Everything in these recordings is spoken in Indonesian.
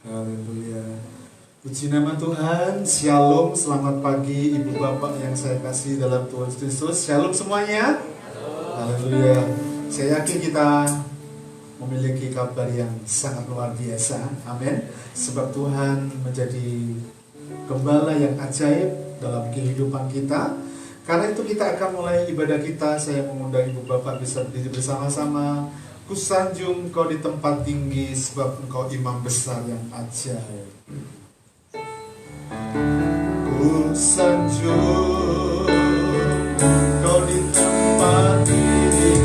Haleluya. Puji nama Tuhan. Shalom, selamat pagi Ibu Bapak yang saya kasih dalam Tuhan Kristus. Shalom semuanya. Haleluya. Saya yakin kita memiliki kabar yang sangat luar biasa. Amin. Sebab Tuhan menjadi gembala yang ajaib dalam kehidupan kita. Karena itu kita akan mulai ibadah kita. Saya mengundang Ibu Bapak bisa berdiri bersama-sama. Kusanjung kau di tempat tinggi, sebab engkau imam besar yang ajaib. Kusanjung kau di tempat tinggi,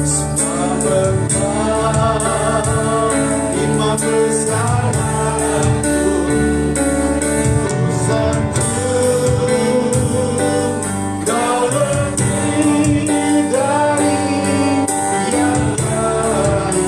sebab engkau imam besar aku. Kusanjung kau lebih dari yang lain, yang lain, dan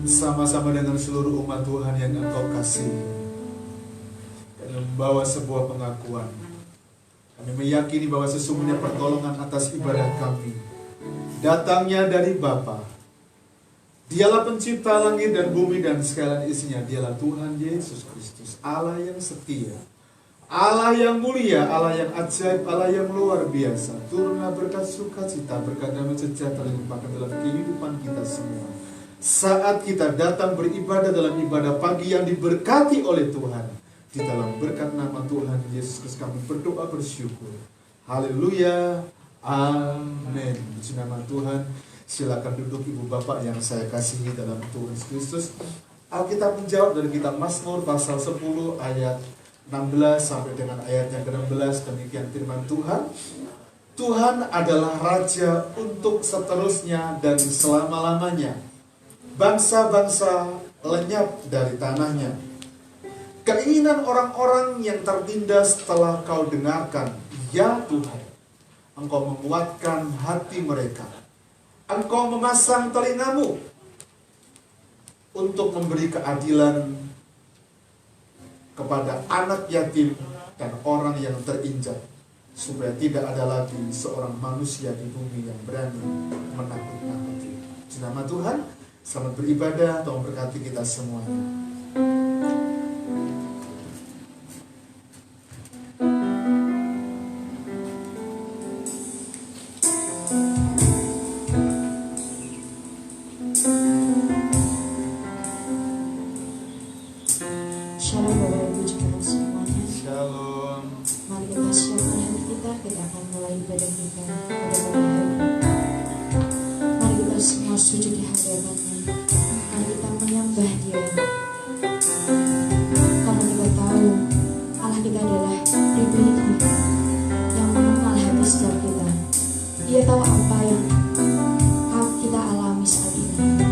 bersama-sama dengan seluruh umat Tuhan yang Engkau kasih, dan membawa sebuah pengakuan. Kami meyakini bahwa sesungguhnya pertolongan atas ibadah kami datangnya dari Bapa. Dialah pencipta langit dan bumi dan segala isinya. Dialah Tuhan Yesus Kristus, Allah yang setia, Allah yang mulia, Allah yang ajaib, Allah yang luar biasa. Turunlah berkat sukacita, berkat damai sejahtera limpahkan dalam kehidupan kita semua. Saat kita datang beribadah dalam ibadah pagi yang diberkati oleh Tuhan, di dalam berkat nama Tuhan Yesus Kristus kami berdoa bersyukur. Haleluya, amin. Puji nama Tuhan. Silakan duduk Ibu Bapak yang saya kasihi dalam Tuhan Kristus. Alkitab menjawab dari kitab Mazmur pasal 10 ayat 16 sampai dengan ayat yang ke-16. Demikian firman Tuhan. Tuhan adalah Raja untuk seterusnya dan selama-lamanya. Bangsa-bangsa lenyap dari tanahnya. Keinginan orang-orang yang tertindas telah Kau dengarkan, ya Tuhan. Engkau menguatkan hati mereka. Engkau memasang telingamu untuk memberi keadilan kepada anak yatim dan orang yang terinjak, supaya tidak ada lagi seorang manusia di bumi yang berani menakut-nakuti. Di nama Tuhan, selamat beribadah, Tuhan berkati kita semuanya. ibadah kita pada pagi hari ini. Mari kita semua sujud di hadapan-Nya. Mari kita menyembah Dia. Karena kita tahu Allah kita adalah pribadi yang mengenal hati setiap kita. Dia tahu apa yang kita alami saat ini.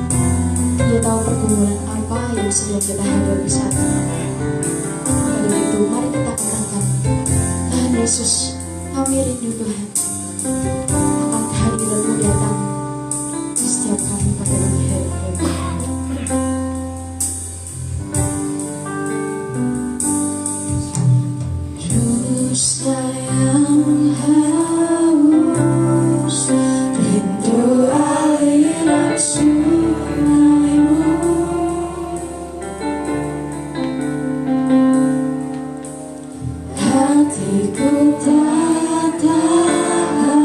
Dia tahu pergumulan apa yang sedang kita hadapi saat ini. Karena itu mari kita katakan, Tuhan Yesus, kami rindu Tuhan akan kehadiran-Mu datang di setiap kami pada pagi hari ini. Dusta yang haus, rindu aliran sungai-Mu. Hatiku tak tahan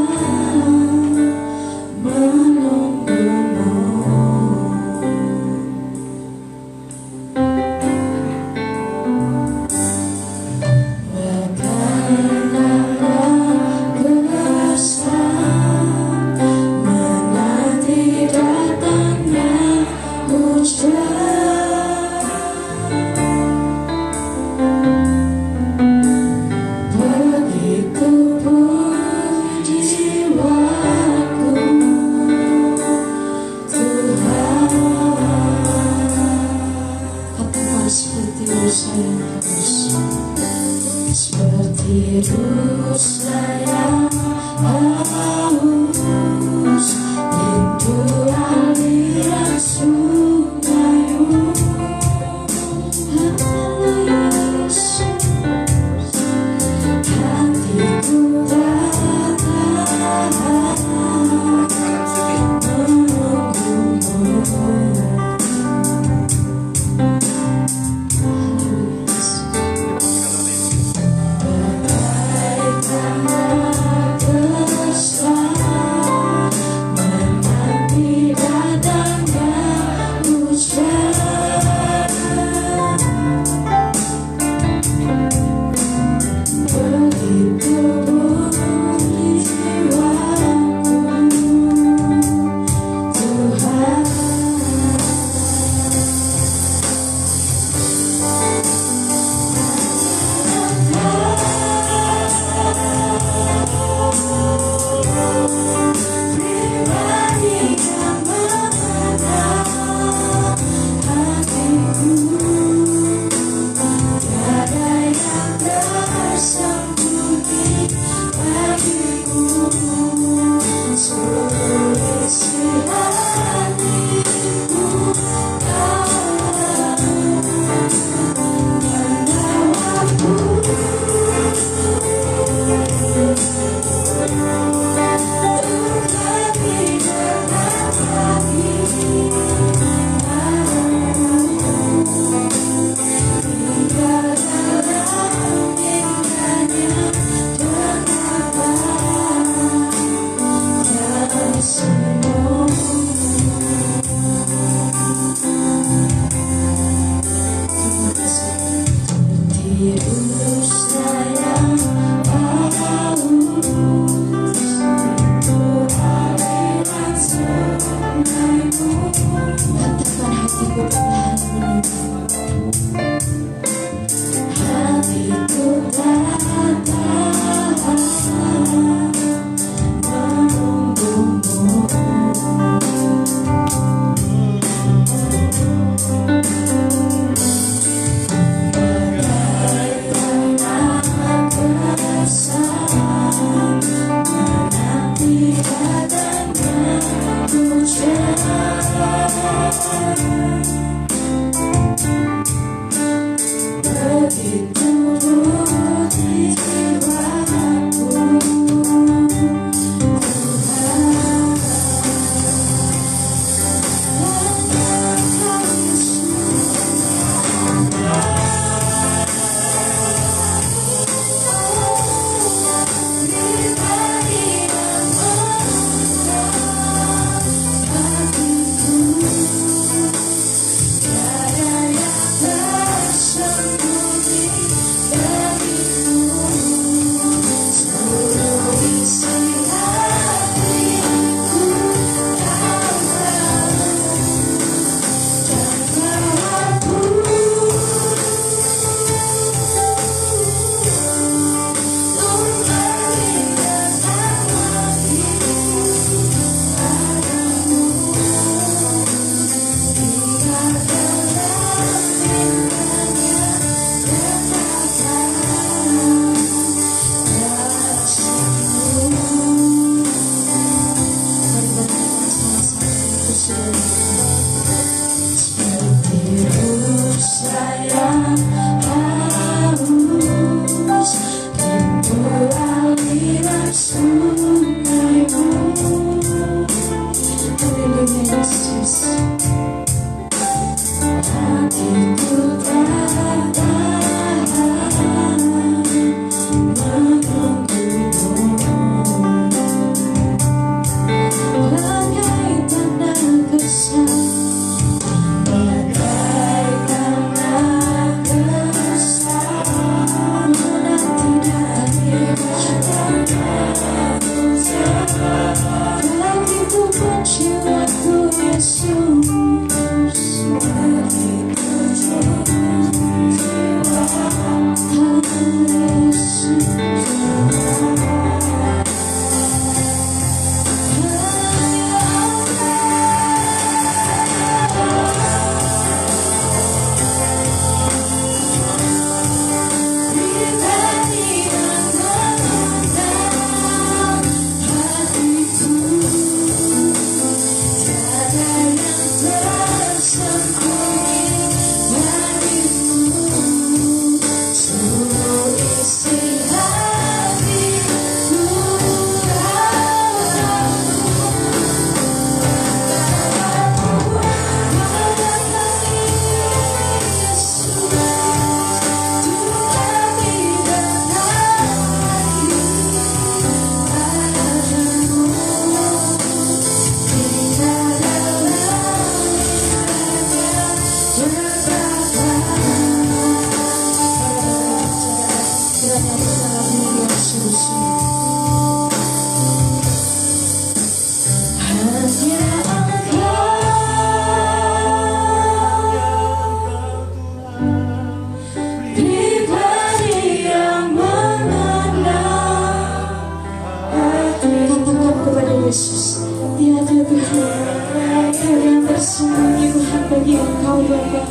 Yesus, tiada Tuhan yang tersembunyi Tuhan bagi Engkau Bapa.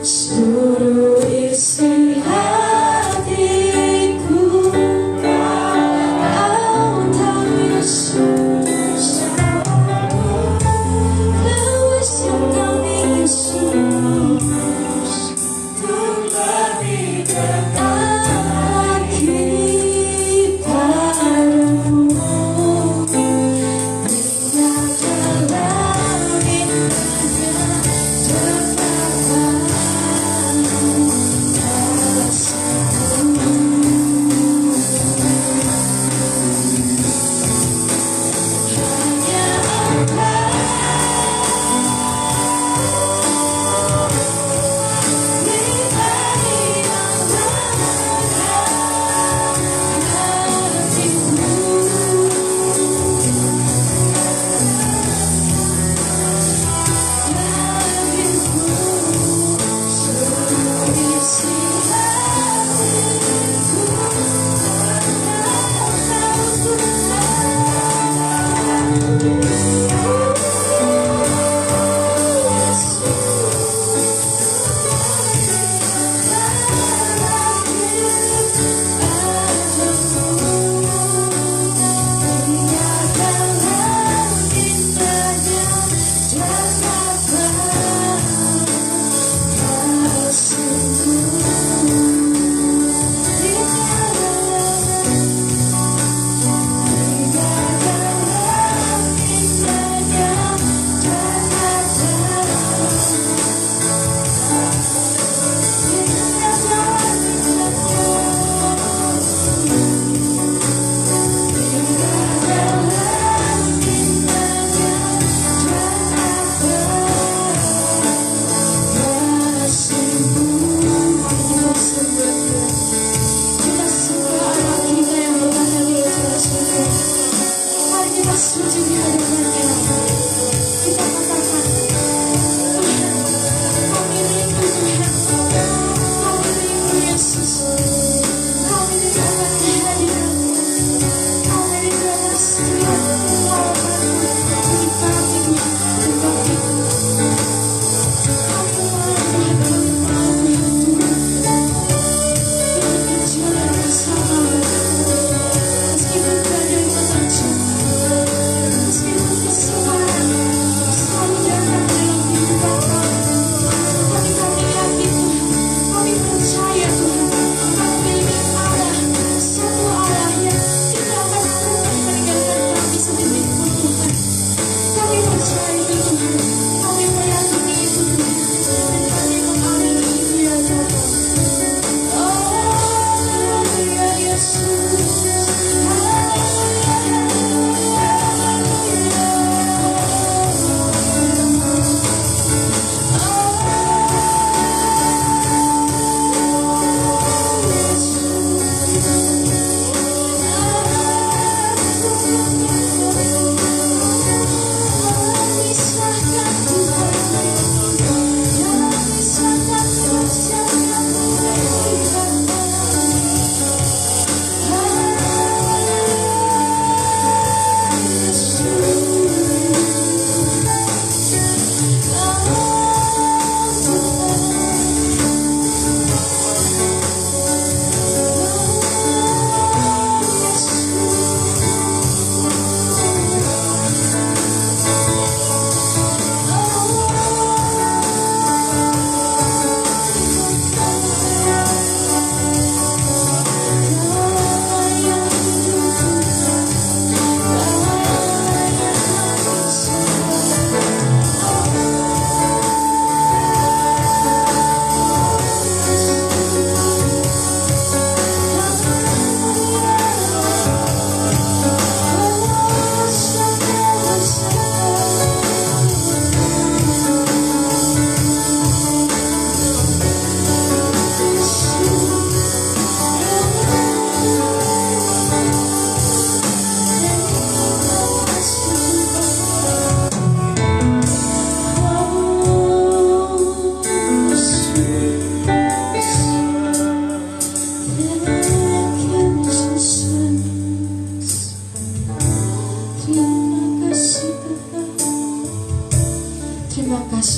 Seluruh isi hatiku Kau tahu Yesus, lewis yang kami Yesus, untuk lebih dekat kepadamu. Bila ke langit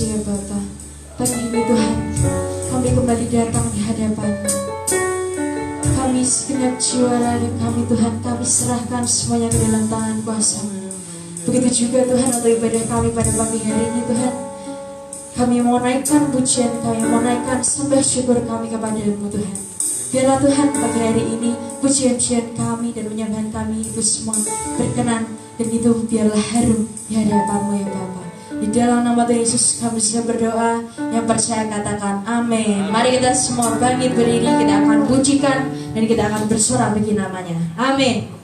kasih ya Bapa. Pagi ini Tuhan, kami kembali datang di hadapan-Mu. Kami segenap jiwa raga kami Tuhan, kami serahkan semuanya ke dalam tangan kuasa-Mu. Begitu juga Tuhan untuk ibadah kami pada pagi hari ini Tuhan. Kami mau naikkan pujian kami, mau naikkan sembah syukur kami kepada-Mu Tuhan. Biarlah Tuhan pagi hari ini pujian-pujian kami dan penyembahan kami itu semua berkenan, dan itu biarlah harum di hadapan-Mu ya Bapa. Di dalam nama Tuhan Yesus kami sudah berdoa, yang percaya katakan amin. Mari kita semua bangkit berdiri, kita akan pujikan dan kita akan bersorak bagi namanya. Amin.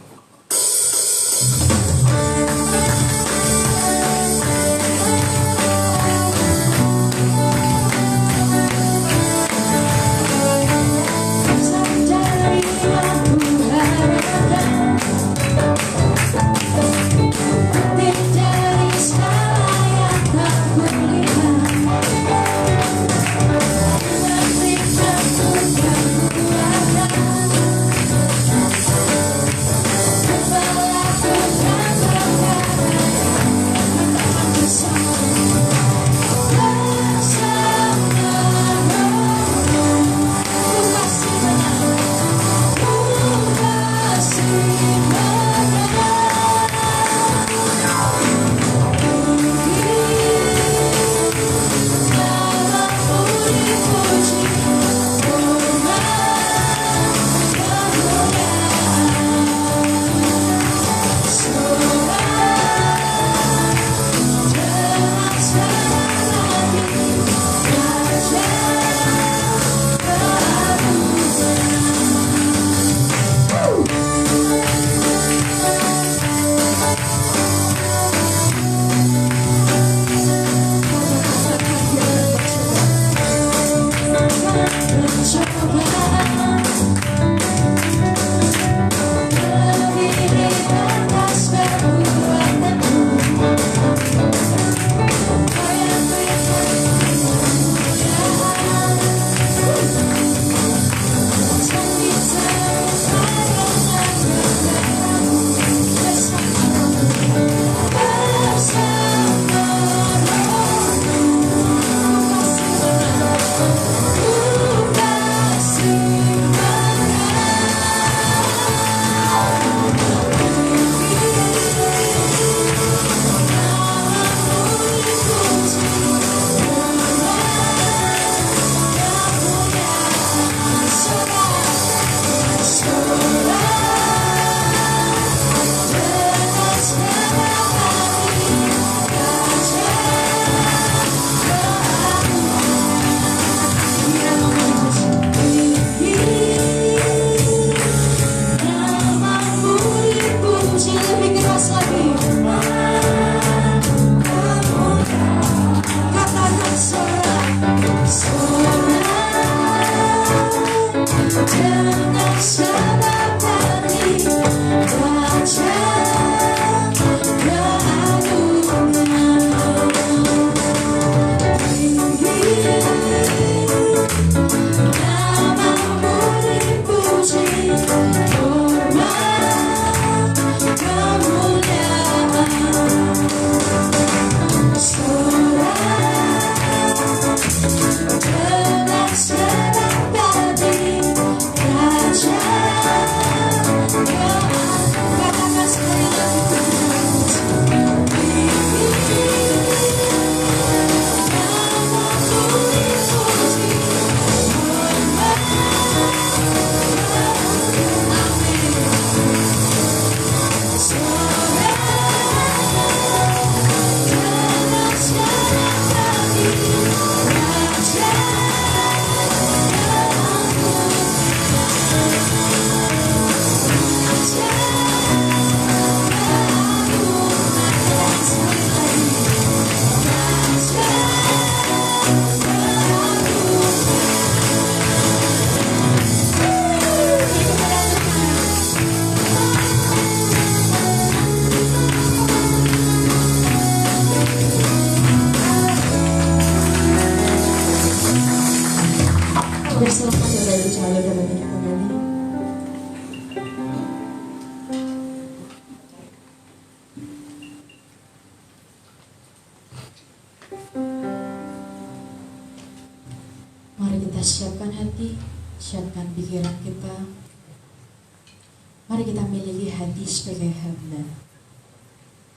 kita siapkan hati, siapkan pikiran kita. Mari kita miliki hati sebagai hamba.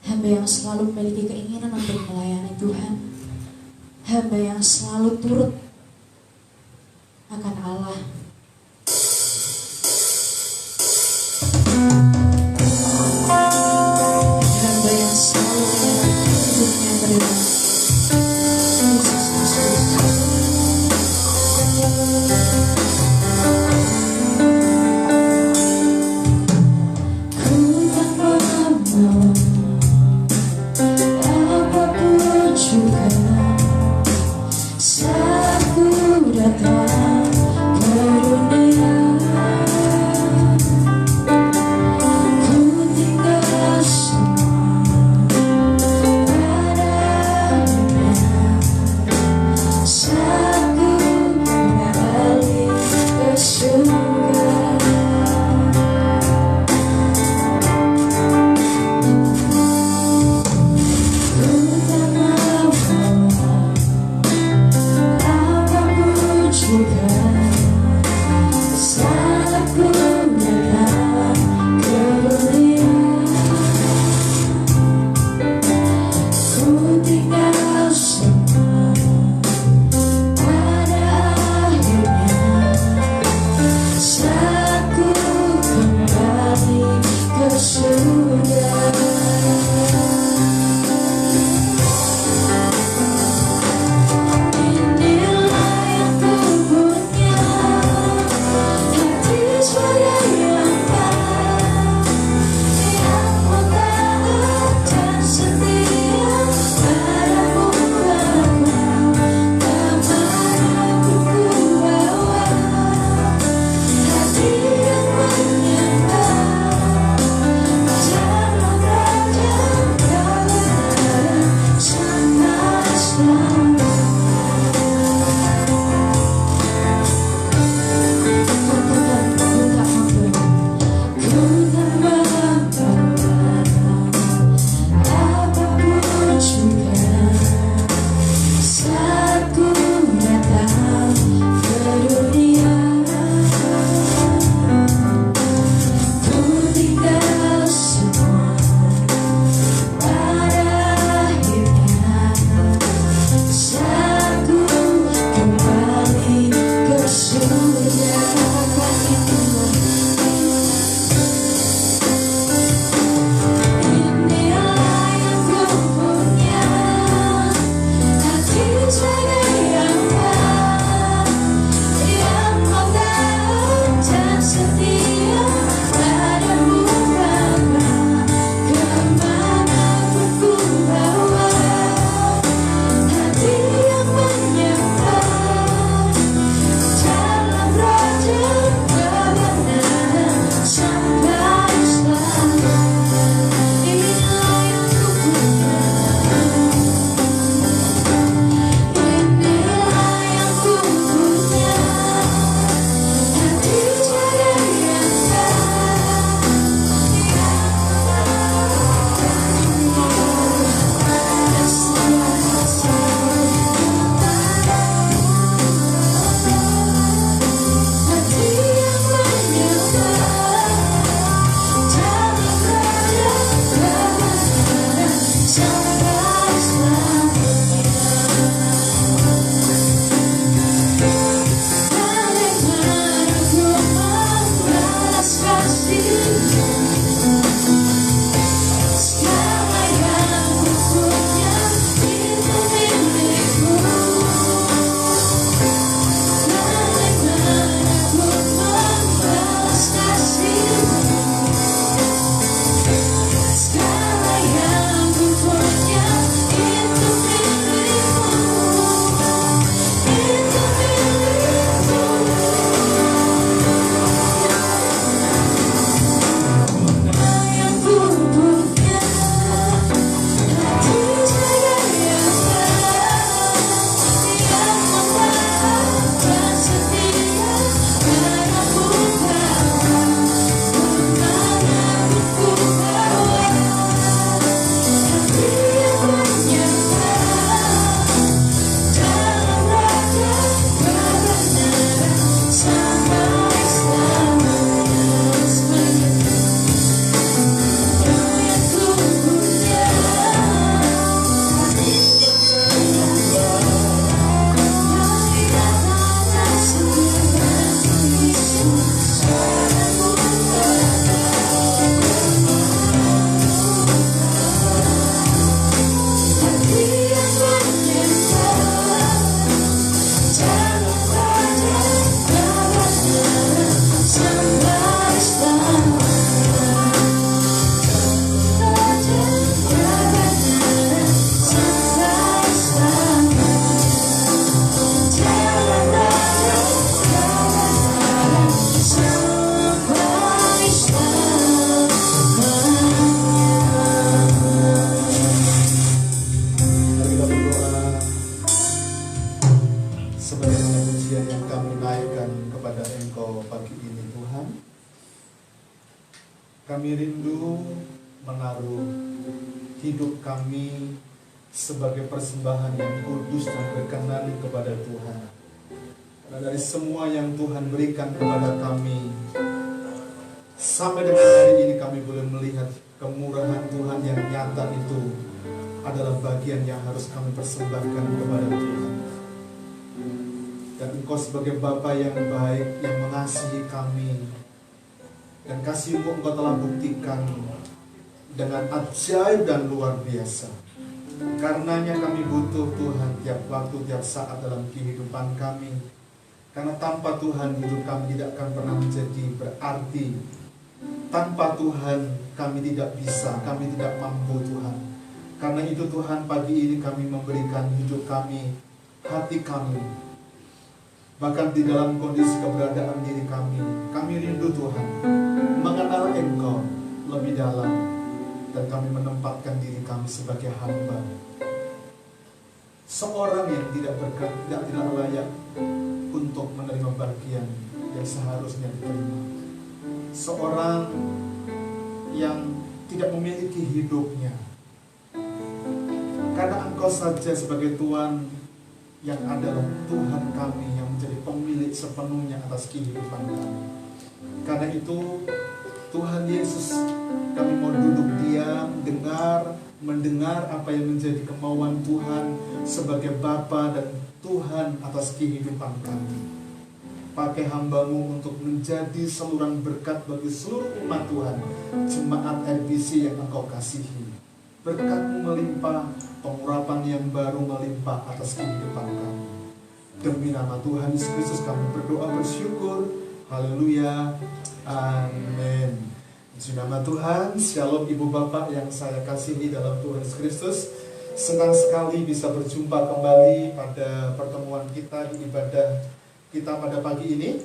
Hamba yang selalu memiliki keinginan untuk melayani Tuhan. Hamba yang selalu turut akan Allah. Hamba yang selalu menyerahkan hidupnya kepada Yesus Kristus. Ku tak mau apapun juga saat ku datang kami rindu menaruh hidup kami sebagai persembahan yang kudus dan berkenan kepada Tuhan. Karena dari semua yang Tuhan berikan kepada kami, sampai dengan hari ini kami boleh melihat kemurahan Tuhan yang nyata itu adalah bagian yang harus kami persembahkan kepada Tuhan. Dan Engkau sebagai Bapa yang baik, yang mengasihi kami, dan kasih-Mu Engkau telah buktikan dengan ajaib dan luar biasa. Karenanya kami butuh Tuhan tiap waktu, tiap saat dalam kehidupan kami. Karena tanpa Tuhan hidup kami tidak akan pernah menjadi berarti. Tanpa Tuhan kami tidak bisa, kami tidak mampu Tuhan. Karena itu Tuhan, pagi ini kami memberikan hidup kami, hati kami, bahkan di dalam kondisi keberadaan diri kami rindu Tuhan mengenal Engkau lebih dalam, dan kami menempatkan diri kami sebagai hamba, seorang yang tidak layak untuk menerima bagian yang seharusnya diterima, seorang yang tidak memiliki hidupnya, karena Engkau saja sebagai Tuhan yang adalah Tuhan kami, yang menjadi pemilik sepenuhnya atas kehidupan kami. Karena itu Tuhan Yesus, kami mau duduk diam, mendengar apa yang menjadi kemauan Tuhan sebagai Bapa dan Tuhan atas kehidupan kami. Pakai hamba-Mu untuk menjadi saluran berkat bagi seluruh umat Tuhan, jemaat RBC yang Engkau kasihi. Berkat-Mu melimpah, pengurapan yang baru melimpah atas kehidupan kami. Demi nama Tuhan Yesus Kristus kami berdoa bersyukur. Haleluya. Amin. Di nama Tuhan, Shalom Ibu Bapak yang saya kasihi dalam Tuhan Yesus Kristus. Senang sekali bisa berjumpa kembali pada pertemuan kita di ibadah kita pada pagi ini.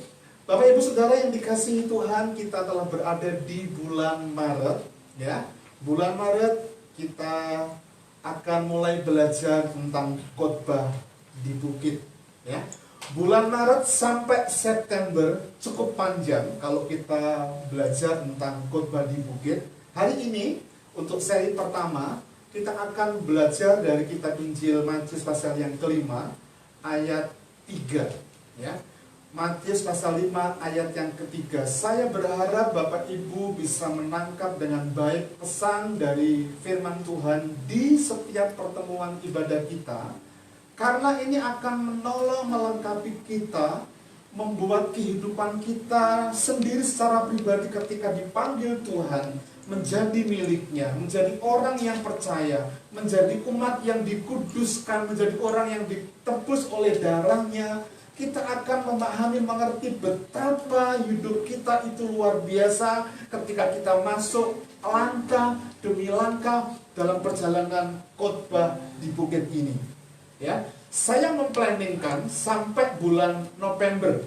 Bapak Ibu Saudara yang dikasihi Tuhan, kita telah berada di bulan Maret, ya. Bulan Maret kita akan mulai belajar tentang khotbah di bukit, ya. Bulan Maret sampai September cukup panjang kalau kita belajar tentang khotbah di bukit. Hari ini untuk seri pertama kita akan belajar dari kitab Injil Matius pasal yang kelima ayat 3, ya. Matius pasal 5 ayat yang ketiga. Saya berharap Bapak Ibu bisa menangkap dengan baik pesan dari firman Tuhan di setiap pertemuan ibadah kita, karena ini akan menolong melengkapi kita, membuat kehidupan kita sendiri secara pribadi ketika dipanggil Tuhan menjadi miliknya, menjadi orang yang percaya, menjadi umat yang dikuduskan, menjadi orang yang ditebus oleh darahnya. Kita akan memahami, mengerti betapa hidup kita itu luar biasa ketika kita masuk langkah demi langkah dalam perjalanan khotbah di bukit ini. Ya, saya memplanningkan sampai bulan November.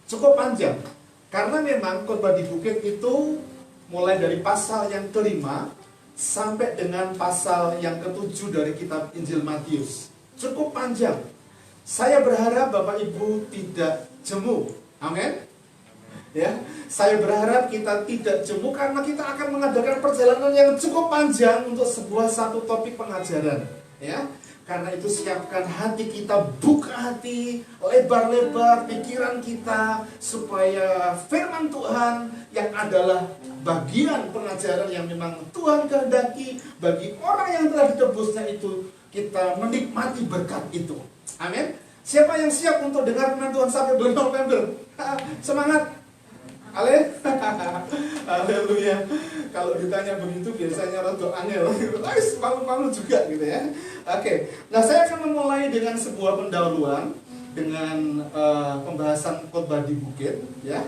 Cukup panjang. Karena memang khotbah di bukit itu mulai dari pasal yang kelima sampai dengan pasal yang ketujuh dari kitab Injil Matius. Cukup panjang. Saya berharap Bapak Ibu tidak jemu. Amin. Ya, saya berharap kita tidak jemu karena kita akan mengadakan perjalanan yang cukup panjang untuk sebuah satu topik pengajaran, ya. Karena itu siapkan hati kita, buka hati lebar-lebar pikiran kita supaya firman Tuhan yang adalah bagian pengajaran yang memang Tuhan kehendaki bagi orang yang telah ditebusnya itu, kita menikmati berkat itu. Amin. Siapa yang siap untuk dengar firman Tuhan sampai bulan November? Semangat. Haleluya. Kalau ditanya begitu biasanya rada angel. Malu-malu juga gitu ya. Oke. Nah, saya akan memulai dengan sebuah pendahuluan dengan pembahasan khotbah di bukit, ya.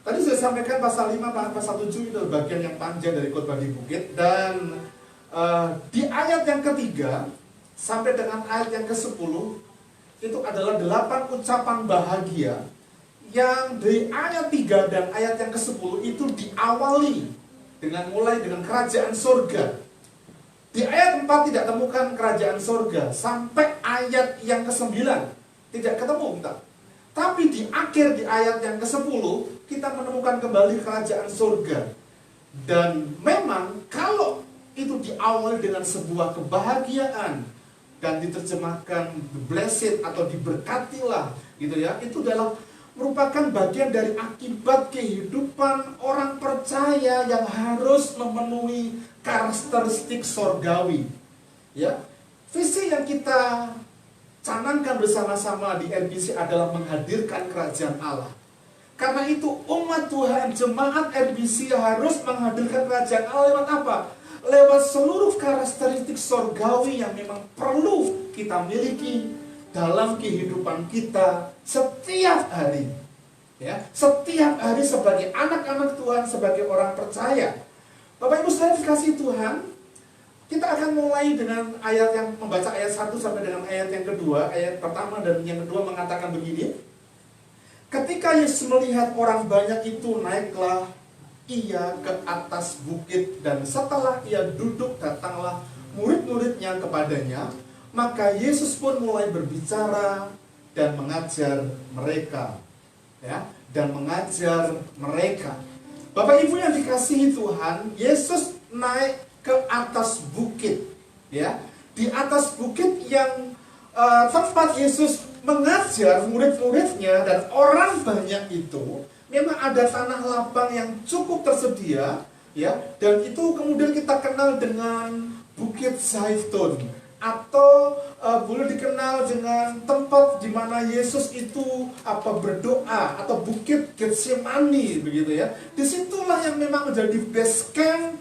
Tadi saya sampaikan pasal 5, pasal 7 itu bagian yang panjang dari khotbah di bukit, dan di ayat yang ketiga sampai dengan ayat yang ke-10 itu adalah 8 ucapan bahagia yang di ayat 3 dan ayat yang ke-10 itu diawali mulai dengan kerajaan surga. Di ayat 4 tidak temukan kerajaan surga sampai ayat yang ke-9 tidak ketemu kita. Tapi di akhir di ayat yang ke-10 kita menemukan kembali kerajaan surga. Dan memang kalau itu diawali dengan sebuah kebahagiaan dan diterjemahkan blessed atau diberkatilah gitu ya, itu adalah merupakan bagian dari akibat kehidupan orang percaya yang harus memenuhi karakteristik sorgawi. Ya, visi yang kita canangkan bersama-sama di RBC adalah menghadirkan kerajaan Allah. Karena itu umat Tuhan, jemaat RBC harus menghadirkan kerajaan Allah lewat apa? Lewat seluruh karakteristik sorgawi yang memang perlu kita miliki dalam kehidupan kita setiap hari. Ya, setiap hari sebagai anak-anak Tuhan, sebagai orang percaya. Bapak Ibu saudara dikasihi Tuhan, kita akan mulai dengan ayat yang membaca ayat 1 sampai dengan ayat yang kedua. Ayat pertama dan yang kedua mengatakan begini. Ketika Yesus melihat orang banyak itu, naiklah ia ke atas bukit, dan setelah ia duduk, datanglah murid-muridnya kepadanya. Maka Yesus pun mulai berbicara dan mengajar mereka. Ya, dan mengajar mereka. Bapak Ibu yang dikasihi Tuhan, Yesus naik ke atas bukit. Ya, di atas bukit yang tempat Yesus mengajar murid-muridnya dan orang banyak itu, memang ada tanah lapang yang cukup tersedia, ya, dan itu kemudian kita kenal dengan Bukit Zaitun, atau boleh dikenal dengan tempat di mana Yesus itu berdoa, atau Bukit Getsemani, begitu ya. Disitulah yang memang menjadi base camp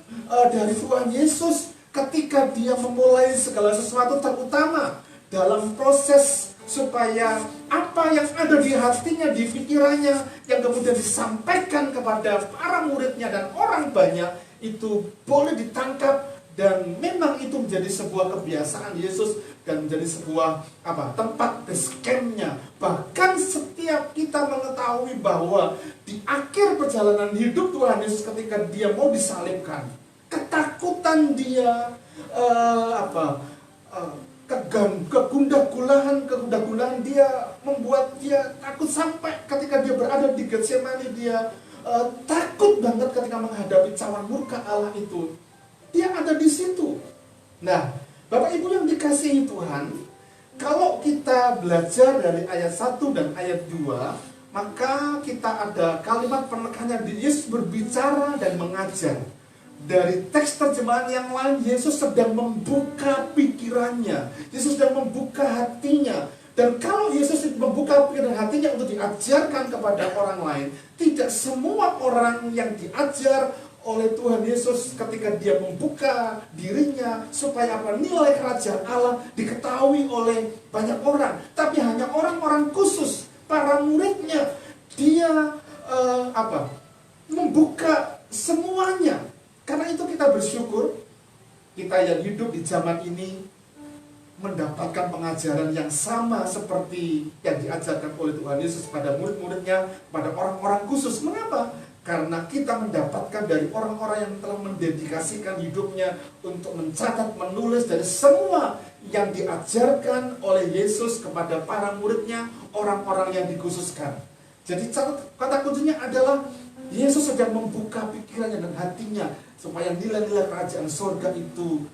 dari Tuhan Yesus ketika dia memulai segala sesuatu, terutama dalam proses supaya apa yang ada di hatinya, di pikirannya, yang kemudian disampaikan kepada para muridnya dan orang banyak itu boleh ditangkap. Dan memang itu menjadi sebuah kebiasaan Yesus dan menjadi sebuah tempat base camp-nya. Bahkan setiap kita mengetahui bahwa di akhir perjalanan hidup Tuhan Yesus ketika dia mau disalibkan, ketakutan dia kegundah-gulahan dia membuat dia takut, sampai ketika dia berada di Getsemani dia takut banget ketika menghadapi cawan murka Allah itu. Dia ada di situ. Nah, Bapak Ibu yang dikasihi Tuhan, kalau kita belajar dari ayat 1 dan ayat 2, maka kita ada kalimat penekannya di Yesus berbicara dan mengajar. Dari teks terjemahan yang lain, Yesus sedang membuka pikirannya, Yesus sedang membuka hatinya. Dan kalau Yesus membuka pikiran hatinya untuk diajarkan kepada orang lain, tidak semua orang yang diajar oleh Tuhan Yesus ketika dia membuka dirinya supaya nilai kerajaan Allah diketahui oleh banyak orang, tapi hanya orang-orang khusus, para muridnya. Dia membuka semuanya. Karena itu kita bersyukur, kita yang hidup di zaman ini mendapatkan pengajaran yang sama seperti yang diajarkan oleh Tuhan Yesus pada murid-muridnya, pada orang-orang khusus. Mengapa? Karena kita mendapatkan dari orang-orang yang telah mendedikasikan hidupnya untuk mencatat, menulis dari semua yang diajarkan oleh Yesus kepada para muridnya, orang-orang yang dikhususkan. Jadi kata kuncinya adalah Yesus sedang membuka pikirannya dan hatinya supaya nilai-nilai kerajaan surga itu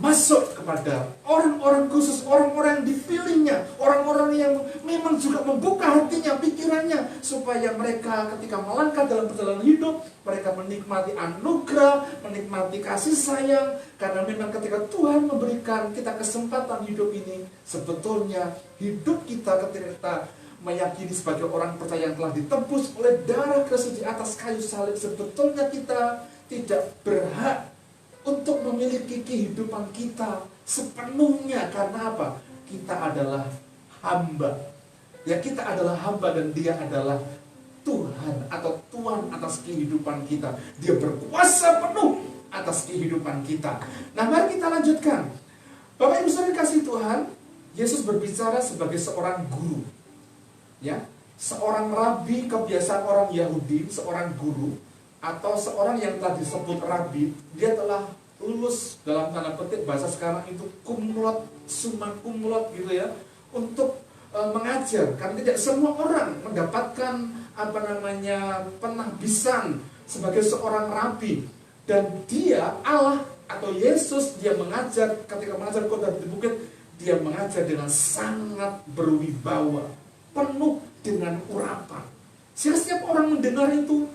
masuk kepada orang-orang khusus, orang-orang yang dipilihnya, orang-orang yang memang juga membuka hatinya, pikirannya, supaya mereka ketika melangkah dalam perjalanan hidup, mereka menikmati anugerah, menikmati kasih sayang. Karena memang ketika Tuhan memberikan kita kesempatan hidup ini, sebetulnya hidup kita ketika kita meyakini sebagai orang percaya yang telah ditebus oleh darah Kristus di atas kayu salib, sebetulnya kita tidak berhak untuk memiliki kehidupan kita sepenuhnya. Karena apa? Kita adalah hamba. Ya, kita adalah hamba dan Dia adalah Tuhan atau Tuhan atas kehidupan kita. Dia berkuasa penuh atas kehidupan kita. Nah, mari kita lanjutkan. Bapak Ibu saudara kasih Tuhan, Yesus berbicara sebagai seorang guru. Ya, seorang rabi, kebiasaan orang Yahudi, seorang guru atau seorang yang telah disebut rabi, dia telah lulus dalam tanda petik bahasa sekarang itu kumlot, summa kumlot gitu ya, untuk mengajar. Karena tidak semua orang mendapatkan penahbisan sebagai seorang rabi. Dan dia, Allah atau Yesus, dia mengajar, ketika mengajar khotbah di bukit, dia mengajar dengan sangat berwibawa, penuh dengan urapan. Sehingga setiap orang mendengar itu,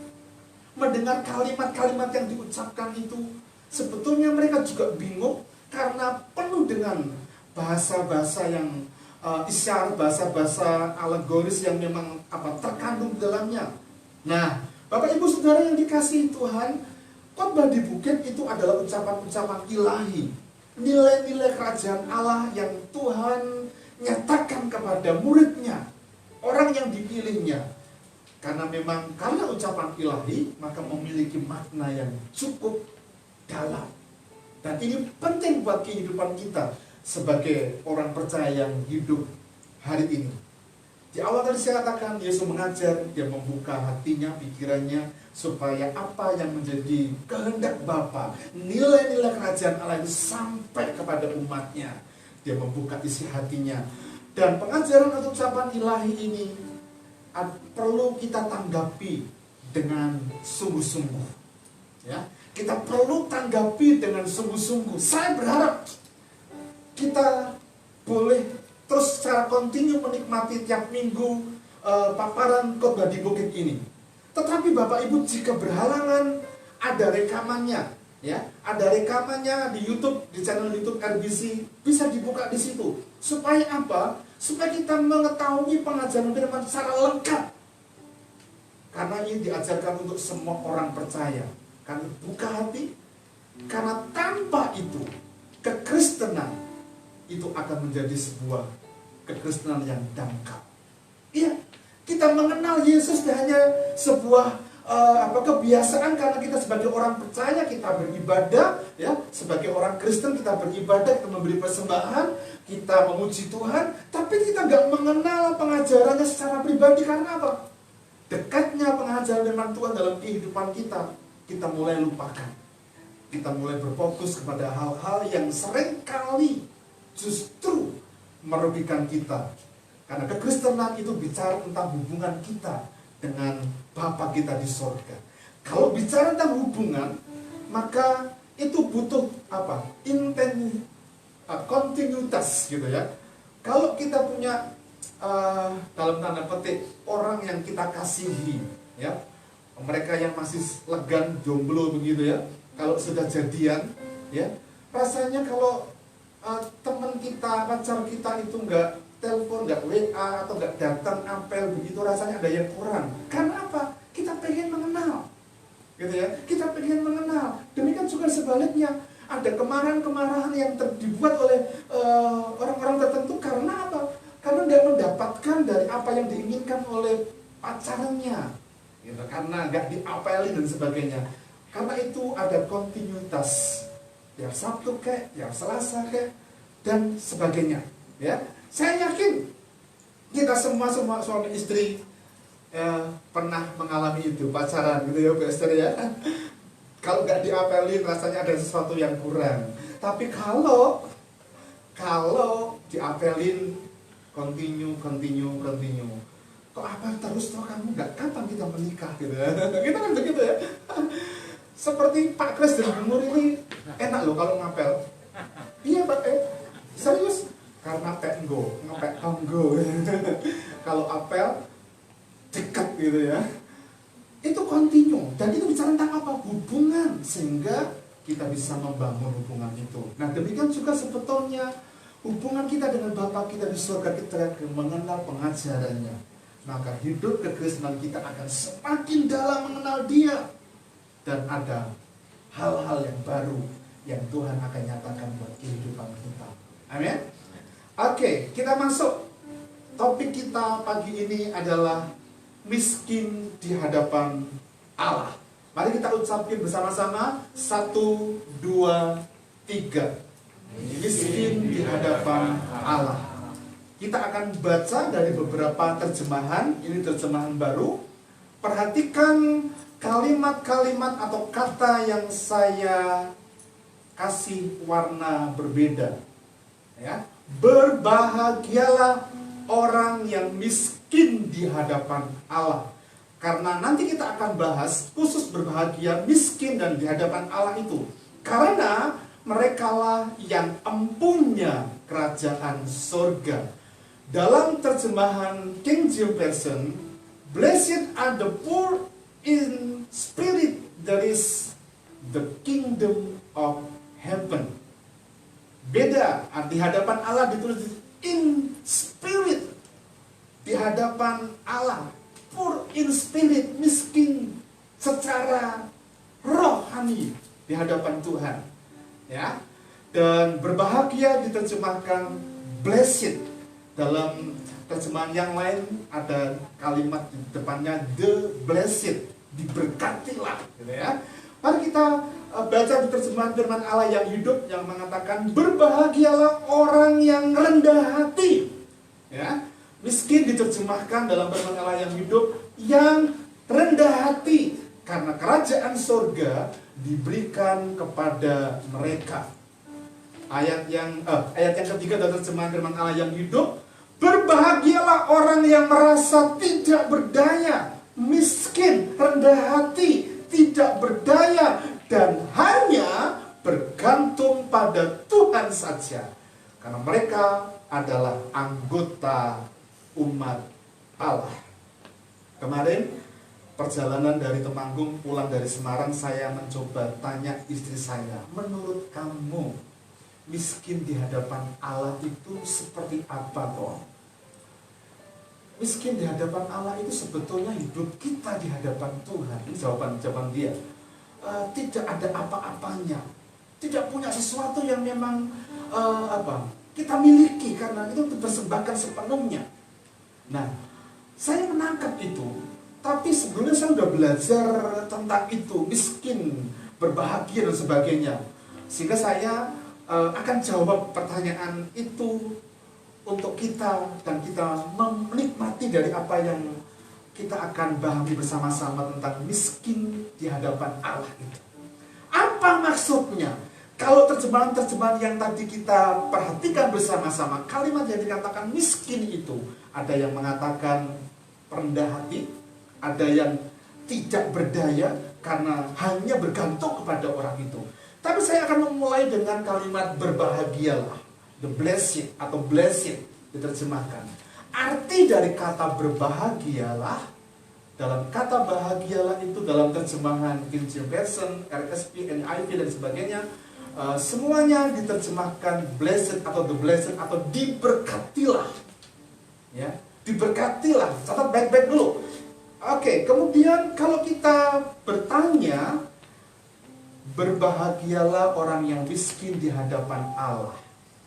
mendengar kalimat-kalimat yang diucapkan itu, sebetulnya mereka juga bingung karena penuh dengan bahasa-bahasa yang isyarat, bahasa-bahasa alegoris yang memang terkandung di dalamnya. Nah, Bapak Ibu Saudara yang dikasihi Tuhan, khotbah di bukit itu adalah ucapan-ucapan ilahi, nilai-nilai kerajaan Allah yang Tuhan nyatakan kepada muridnya, orang yang dipilihnya. Karena memang karena ucapan ilahi, maka memiliki makna yang cukup dalam. Dan ini penting buat kehidupan kita sebagai orang percaya yang hidup hari ini. Di awal tadi saya katakan, Yesus mengajar, dia membuka hatinya, pikirannya, supaya apa yang menjadi kehendak Bapa, nilai-nilai kerajaan Allah itu sampai kepada umatnya. Dia membuka isi hatinya. Dan pengajaran atau ucapan ilahi ini perlu kita tanggapi dengan sungguh-sungguh. Ya, kita perlu tanggapi dengan sungguh-sungguh. Saya berharap kita boleh terus secara kontinu menikmati tiap minggu paparan khotbah di bukit ini. Tetapi Bapak Ibu, jika berhalangan, ada rekamannya, ya, ada rekamannya di YouTube, di channel YouTube RBC, bisa dibuka di situ. Supaya apa? Supaya kita mengetahui pengajaran firman secara lengkap. Karena ini diajarkan untuk semua orang percaya. Karena buka hati, karena tanpa itu kekristenan itu akan menjadi sebuah kekristenan yang dangkal. Iya, kita mengenal Yesus hanya sebuah kebiasaan karena kita sebagai orang percaya kita beribadah, ya, sebagai orang Kristen kita beribadah, kita memberi persembahan, kita memuji Tuhan, tapi kita nggak mengenal pengajarannya secara pribadi. Karena apa? Dekatnya pengajaran firman Tuhan dalam kehidupan kita, kita mulai lupakan. Kita mulai berfokus kepada hal-hal yang seringkali justru merugikan kita. Karena kekristenan itu bicara tentang hubungan kita dengan Bapa kita di sorga. Kalau bicara tentang hubungan, maka itu butuh kontinuitas gitu ya. Kalau kita punya dalam tanda petik orang yang kita kasihi, ya, mereka yang masih legan jomblo begitu ya, kalau sudah jadian, ya, rasanya kalau teman kita, pacar kita itu nggak telepon, nggak WA, atau nggak datang apel begitu, rasanya ada yang kurang. Karena apa? Kita pengen mengenal, gitu ya. Kita pengen mengenal. Demikian juga sebaliknya, ada kemarahan-kemarahan yang dibuat oleh orang-orang tertentu. Karena apa? Karena nggak mendapatkan dari apa yang diinginkan oleh pacarnya, gitu. Karena nggak diapelin dan sebagainya. Karena itu ada kontinuitas, ya Sabtu kek, ya Selasa kek, dan sebagainya, ya. Saya yakin kita semua suami istri pernah mengalami itu, pacaran gitu ya, Pastor ya. Kalau nggak diapelin rasanya ada sesuatu yang kurang. Tapi kalau diapelin continue, kok apa terus toh kamu nggak, kapan kita menikah gitu ya. Kita kan begitu ya. Seperti Pak Kris dan Bu Nur ini enak loh kalau ngapel. Iya Pak, serius. Karena ngepek tonggo. Kalau apel dekat gitu ya. Itu kontinu. Dan itu bicara tentang apa? Hubungan. Sehingga kita bisa membangun hubungan itu. Nah, demikian juga sebetulnya hubungan kita dengan Bapa kita di surga, kita akan mengenal pengajarannya. Maka hidup kekristenan kita akan semakin dalam mengenal Dia. Dan ada hal-hal yang baru yang Tuhan akan nyatakan buat kehidupan kita. Amin. Oke, kita masuk. Topik kita pagi ini adalah miskin di hadapan Allah. Mari kita ucapkan bersama-sama. 1, 2, 3. Miskin di hadapan Allah. Kita akan baca dari beberapa terjemahan. Ini terjemahan baru. Perhatikan kalimat-kalimat atau kata yang saya kasih warna berbeda. Ya. Berbahagialah orang yang miskin di hadapan Allah. Karena nanti kita akan bahas khusus berbahagia miskin dan di hadapan Allah itu. Karena merekalah yang empunya kerajaan surga. Dalam terjemahan King James Version, blessed are the poor in spirit, that is the kingdom of heaven. Beda, di hadapan Allah ditulis in spirit, di hadapan Allah. Poor in spirit, miskin secara rohani di hadapan Tuhan. Ya. Dan berbahagia diterjemahkan blessed. Dalam terjemahan yang lain ada kalimat di depannya the blessed, diberkatilah, gitu ya. Mari kita baca di terjemahan firman Allah yang hidup yang mengatakan berbahagialah orang yang rendah hati. Ya, miskin diterjemahkan dalam firman Allah yang hidup yang rendah hati, karena kerajaan surga diberikan kepada mereka. Ayat yang ketiga dalam terjemahan firman Allah yang hidup, berbahagialah orang yang merasa tidak berdaya, miskin, rendah hati, tidak berdaya, dan hanya bergantung pada Tuhan saja, karena mereka adalah anggota umat Allah. Kemarin perjalanan dari Temanggung pulang dari Semarang, saya mencoba tanya istri saya, menurut kamu miskin di hadapan Allah itu seperti apa toh? Miskin di hadapan Allah itu sebetulnya hidup kita di hadapan Tuhan. Ini jawaban dia. Tidak ada apa-apanya, tidak punya sesuatu yang memang kita miliki, karena itu dipersembahkan sepenuhnya. Nah, saya menangkap itu, tapi sebelumnya saya sudah belajar tentang itu, miskin, berbahagia dan sebagainya, sehingga saya akan jawab pertanyaan itu untuk kita, dan kita menikmati dari apa yang kita akan pahami bersama-sama tentang miskin di hadapan Allah itu. Apa maksudnya? Kalau terjemahan-terjemahan yang tadi kita perhatikan bersama-sama, kalimat yang dikatakan miskin itu, ada yang mengatakan rendah hati, ada yang tidak berdaya karena hanya bergantung kepada orang itu. Tapi saya akan memulai dengan kalimat berbahagialah, the blessed atau blessed diterjemahkan. Arti dari kata berbahagialah, dalam kata bahagialah itu dalam terjemahan King James Version, RSV, NIV dan sebagainya, semuanya diterjemahkan blessed atau the blessed atau diberkatilah. Ya, diberkatilah. Catat baik-baik dulu. Oke, kemudian kalau kita bertanya, berbahagialah orang yang miskin di hadapan Allah.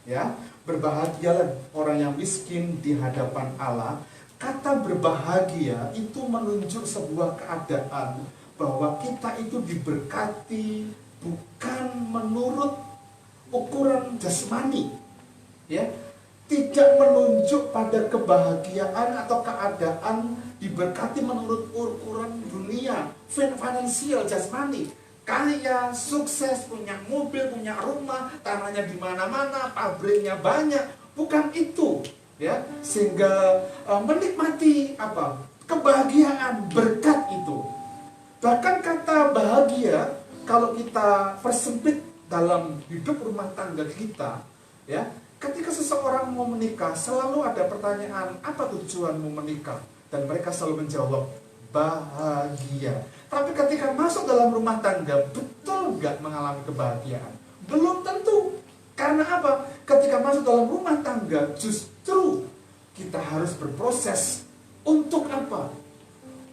Ya, berbahagialah orang yang miskin di hadapan Allah. Kata berbahagia itu menunjuk sebuah keadaan bahwa kita itu diberkati bukan menurut ukuran jasmani, ya, tidak menunjuk pada kebahagiaan atau keadaan diberkati menurut ukuran dunia, finansial, jasmani, kaya, sukses, punya mobil, punya rumah, tanahnya di mana-mana, pabriknya banyak, bukan itu, ya, sehingga menikmati kebahagiaan, berkat itu. Bahkan kata bahagia, kalau kita persempit dalam hidup rumah tangga kita, ya, ketika seseorang mau menikah, selalu ada pertanyaan, apa tujuanmu menikah? Dan mereka selalu menjawab, bahagia. Tapi ketika masuk dalam rumah tangga, betul nggak mengalami kebahagiaan? Belum tentu. Karena apa? Ketika masuk dalam rumah tangga, justru kita harus berproses untuk apa?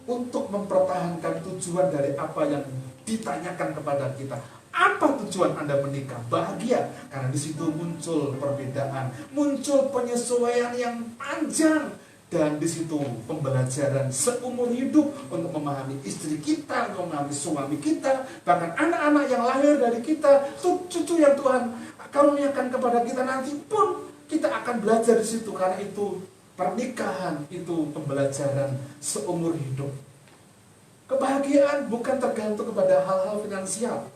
Untuk mempertahankan tujuan dari apa yang ditanyakan kepada kita. Apa tujuan Anda menikah? Bahagia. Karena di situ muncul perbedaan, muncul penyesuaian yang panjang, dan di situ pembelajaran seumur hidup untuk memahami istri kita, untuk memahami suami kita, bahkan anak-anak yang lahir dari kita, cucu yang Tuhan karuniakan kepada kita nanti pun kita akan belajar di situ. Karena itu pernikahan itu pembelajaran seumur hidup. Kebahagiaan bukan tergantung kepada hal-hal finansial.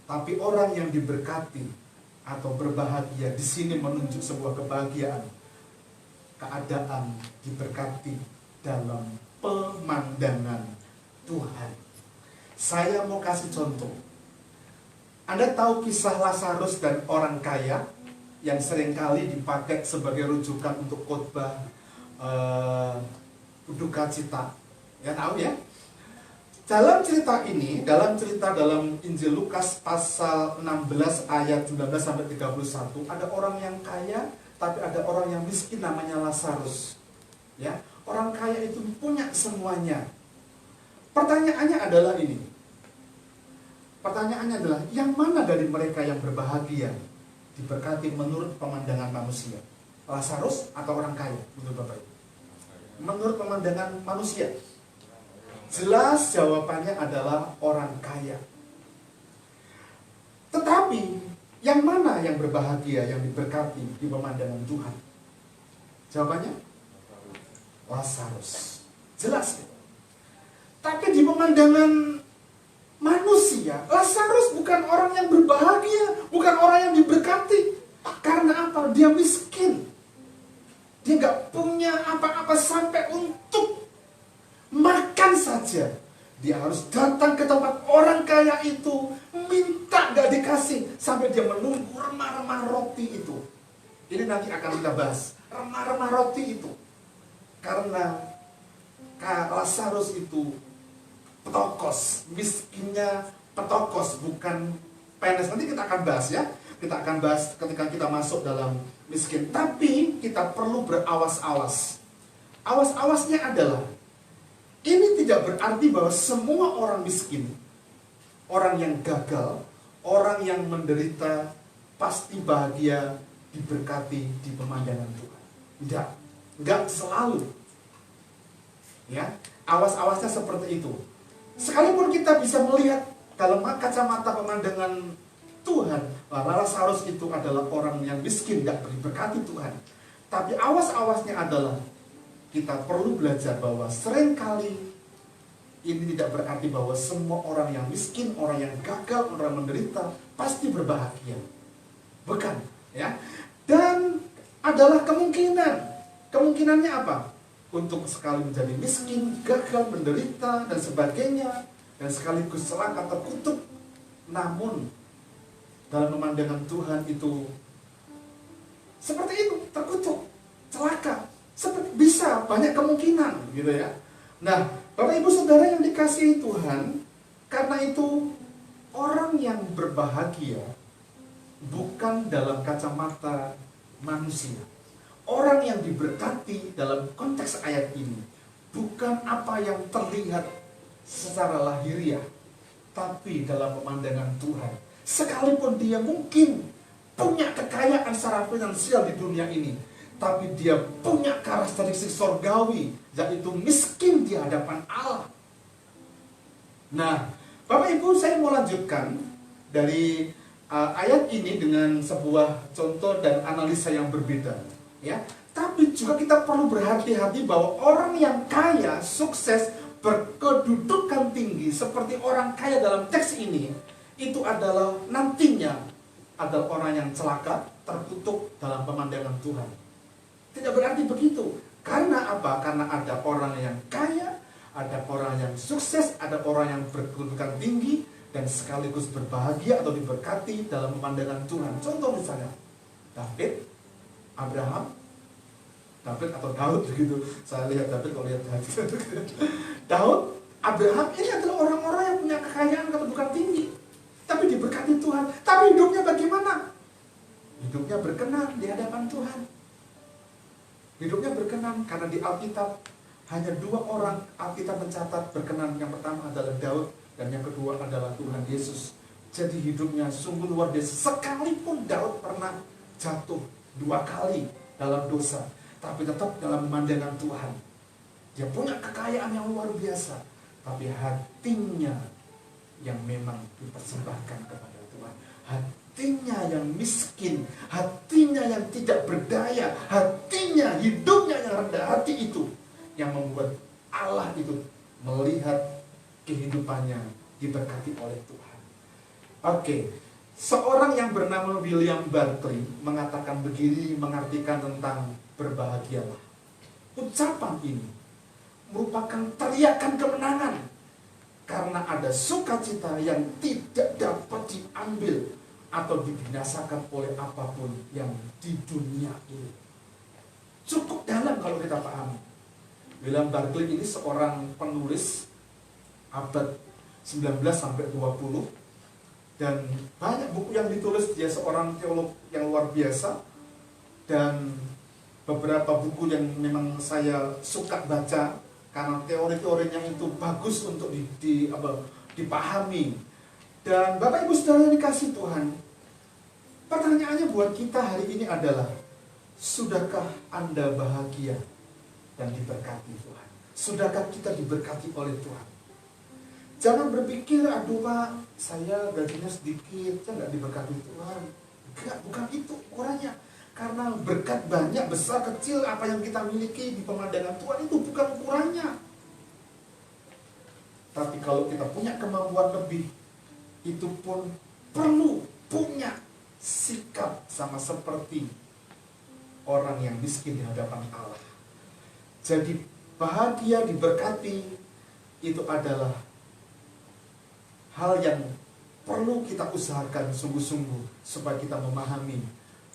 Tapi orang yang diberkati atau berbahagia di sini menunjuk sebuah kebahagiaan, keadaan diberkati dalam pemandangan Tuhan. Saya mau kasih contoh. Anda tahu kisah Lazarus dan orang kaya yang seringkali dipakai sebagai rujukan untuk khotbah duka cita. Ya tahu ya? Dalam cerita ini, dalam Injil Lukas pasal 16 ayat 19 sampai 31, ada orang yang kaya, tapi ada orang yang miskin namanya Lazarus. Ya, orang kaya itu punya semuanya. Pertanyaannya adalah ini. Pertanyaannya adalah, yang mana dari mereka yang berbahagia diberkati menurut pemandangan manusia? Lazarus atau orang kaya? Menurut Bapak Ibu? Menurut pemandangan manusia. Jelas jawabannya adalah orang kaya. Tetapi yang mana yang berbahagia, yang diberkati di pemandangan Tuhan? Jawabannya Lazarus. Jelas. Tapi di pemandangan manusia, Lazarus bukan orang yang berbahagia, bukan orang yang diberkati. Karena apa? Dia miskin. Dia nggak punya apa-apa sampai untuk makan saja. Dia harus datang ke tempat orang kaya itu, minta gak dikasih, sampai dia menunggu remah-remah roti itu. Ini nanti akan kita bahas. Remah-remah roti itu. Karena Lazarus itu petokos, miskinnya petokos, bukan PNS. Nanti kita akan bahas ya. Kita akan bahas ketika kita masuk dalam miskin. Tapi kita perlu berawas-awas. Awas-awasnya adalah, ini tidak berarti bahwa semua orang miskin, orang yang gagal, orang yang menderita, pasti bahagia, diberkati di pemandangan Tuhan. Enggak selalu. Ya, awas-awasnya seperti itu. Sekalipun kita bisa melihat dalam kacamata pemandangan Tuhan, Lazarus itu adalah orang yang miskin, enggak diberkati Tuhan. Tapi awas-awasnya adalah, kita perlu belajar bahwa seringkali ini tidak berarti bahwa semua orang yang miskin, orang yang gagal, orang yang menderita pasti berbahagia. Bukan, ya. Dan adalah kemungkinan. Kemungkinannya apa? Untuk sekali menjadi miskin, gagal, menderita, dan sebagainya, dan sekaligus celaka, terkutuk. Namun dalam pemandangan Tuhan itu seperti itu, terkutuk, celaka. Bisa, banyak kemungkinan gitu ya. Nah, Bapak Ibu Saudara yang dikasihi Tuhan, karena itu orang yang berbahagia bukan dalam kacamata manusia. Orang yang diberkati dalam konteks ayat ini bukan apa yang terlihat secara lahiriah, tapi dalam pemandangan Tuhan. Sekalipun dia mungkin punya kekayaan secara finansial di dunia ini, tapi dia punya karakteristik sorgawi, yaitu miskin di hadapan Allah. Nah, Bapak Ibu, saya mau lanjutkan dari ayat ini dengan sebuah contoh dan analisa yang berbeda. Ya, tapi juga kita perlu berhati-hati bahwa orang yang kaya, sukses, berkedudukan tinggi seperti orang kaya dalam teks ini, itu adalah nantinya adalah orang yang celaka, terkutuk dalam pemandangan Tuhan. Tidak berarti begitu. Karena apa? Karena ada orang yang kaya, ada orang yang sukses, ada orang yang berkedudukan tinggi, dan sekaligus berbahagia atau diberkati dalam pemandangan Tuhan. Contoh misalnya, David, Abraham, David atau Daud begitu. Saya lihat David, kalau lihat David. Daud, Abraham, ini adalah orang-orang yang punya kekayaan, kedudukan tinggi, tapi diberkati Tuhan. Tapi hidupnya bagaimana? Hidupnya berkenan di hadapan Tuhan. Hidupnya berkenan karena di Alkitab hanya 2 orang Alkitab mencatat berkenan. Yang pertama adalah Daud, dan yang kedua adalah Tuhan Yesus. Jadi hidupnya sungguh luar biasa. Sekalipun Daud pernah jatuh 2 kali dalam dosa, tapi tetap dalam pemandangan Tuhan. Dia punya kekayaan yang luar biasa, tapi hatinya yang memang dipersembahkan kepada Tuhan. Hatinya yang miskin, hatinya yang tidak berdaya, hatinya, hidupnya yang rendah hati itu yang membuat Allah itu melihat kehidupannya diberkati oleh Tuhan. Oke, seorang yang bernama William Barclay mengatakan begini, mengartikan tentang berbahagialah. Ucapan ini merupakan teriakan kemenangan. Karena ada sukacita yang tidak dapat diambil atau dibinasakan oleh apapun yang di dunia ini. Cukup dalam kalau kita pahami. William Barclay ini seorang penulis abad 19 sampai 20, dan banyak buku yang ditulis. Dia seorang teolog yang luar biasa, dan beberapa buku yang memang saya suka baca karena teori-teorinya itu bagus untuk dipahami. Dan Bapak Ibu Saudara yang dikasih Tuhan, pertanyaannya buat kita hari ini adalah, sudahkah Anda bahagia dan diberkati Tuhan? Sudahkah kita diberkati oleh Tuhan? Jangan berpikir, aduh Pak, saya gajinya sedikit, saya nggak diberkati Tuhan. Enggak, bukan itu ukurannya. Karena berkat banyak, besar, kecil, apa yang kita miliki di pemandangan Tuhan itu bukan ukurannya. Tapi kalau kita punya kemampuan lebih, itu pun perlu punya sikap sama seperti orang yang miskin di hadapan Allah. Jadi bahagia, diberkati, itu adalah hal yang perlu kita usahakan sungguh-sungguh supaya kita memahami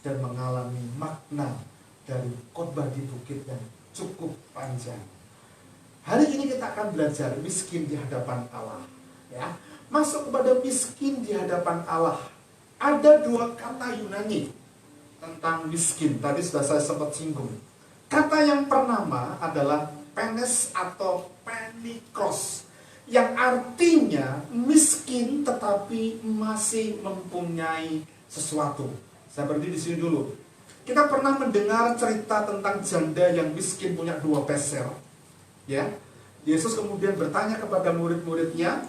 dan mengalami makna dari khotbah di bukit yang cukup panjang. Hari ini kita akan belajar miskin di hadapan Allah. Ya, masuk kepada miskin di hadapan Allah. Ada dua kata Yunani tentang miskin. Tadi sudah saya sempat singgung. Kata yang pertama adalah penes atau penikros, yang artinya miskin tetapi masih mempunyai sesuatu. Saya berdiri di sini dulu. Kita pernah mendengar cerita tentang janda yang miskin punya 2 peser. Ya, Yesus kemudian bertanya kepada murid-muridnya,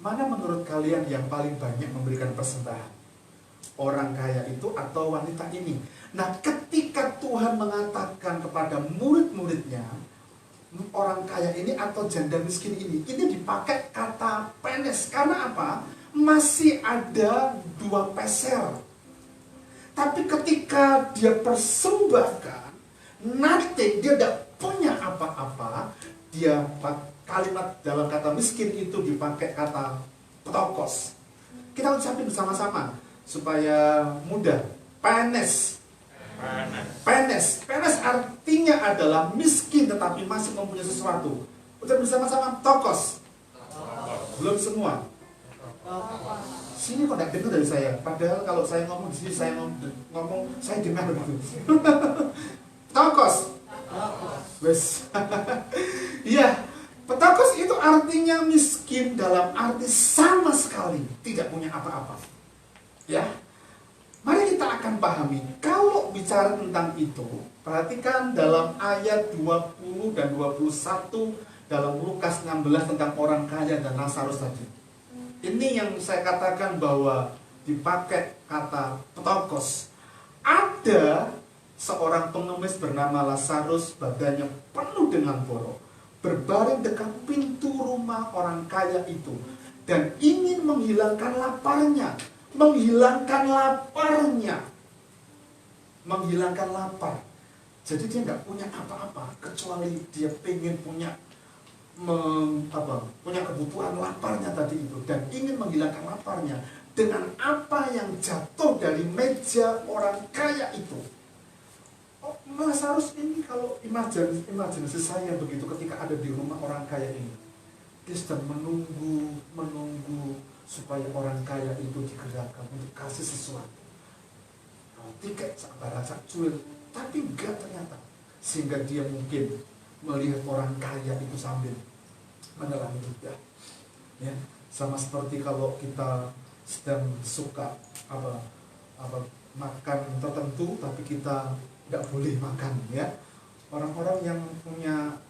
mana menurut kalian yang paling banyak memberikan persembahan? Orang kaya itu atau wanita ini? Nah, ketika Tuhan mengatakan kepada murid-muridnya, orang kaya ini atau janda miskin ini dipakai kata penes. Karena apa? Masih ada 2 peser. Tapi ketika dia persembahkan, nanti dia tidak punya apa-apa, dia kalimat dalam kata miskin itu dipakai kata petokos. Kita ucapin bersama-sama supaya mudah. Penes. Penes. Penes artinya adalah miskin tetapi masih mempunyai sesuatu. Ucapin bersama-sama, tokos. Belum semua. Sini kok tidak dengar dari saya. Padahal kalau saya ngomong di sini, saya ngomong saya dengar begitu. Tokos. Wes. Iya, petokos itu artinya miskin dalam arti sama sekali tidak punya apa-apa. Ya. Mari kita akan pahami. Kalau bicara tentang itu, perhatikan dalam ayat 20 dan 21 dalam Lukas 16 tentang orang kaya dan Lazarus tadi. Ini yang saya katakan bahwa dipakai kata petokos. Ada seorang pengemis bernama Lazarus, badannya penuh dengan borok, berbaring dekat pintu rumah orang kaya itu, dan ingin menghilangkan laparnya. Menghilangkan lapar. Jadi dia nggak punya apa-apa kecuali dia pengen punya kebutuhan laparnya tadi itu, dan ingin menghilangkan laparnya dengan apa yang jatuh dari meja orang kaya itu. Lazarus ini, kalau imajinasi saya begitu ketika ada di rumah orang kaya ini, dia sedang menunggu supaya orang kaya itu digerakkan untuk kasih sesuatu. Tiket sak cuil, tapi enggak ternyata. Sehingga dia mungkin melihat orang kaya itu sambil menelan ludah. Ya, sama seperti kalau kita sedang suka makan tertentu tapi kita tidak boleh makan, ya. Orang-orang yang punya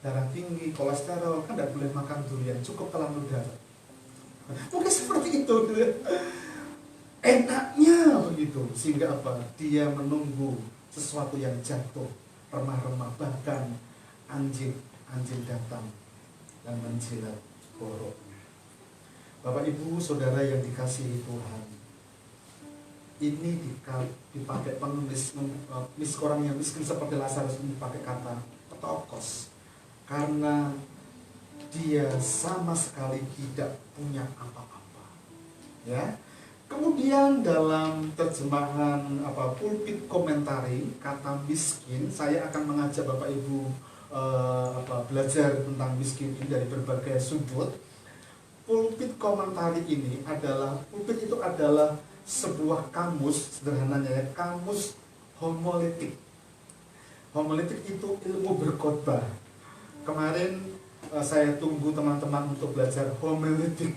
darah tinggi, kolesterol, kan tidak boleh makan durian, cukup telan ludah. Mungkin seperti itu, ya. Enaknya begitu, sehingga apa? Dia menunggu sesuatu yang jatuh, remah-remah, bahkan anjing datang dan menjilat boroknya. Bapak Ibu Saudara yang dikasihi Tuhan, ini dipakai penulis orang yang miskin seperti Lazarus ini dipakai kata petokos. karena dia sama sekali tidak punya apa-apa. Ya. Kemudian dalam terjemahan pulpit komentari kata miskin, saya akan mengajak Bapak Ibu belajar tentang miskin ini dari berbagai sudut. Pulpit komentari ini adalah, pulpit itu adalah sebuah kamus, sederhananya ya, kamus homiletik. Homiletik itu ilmu berkhotbah. Kemarin saya tunggu teman-teman untuk belajar homiletik,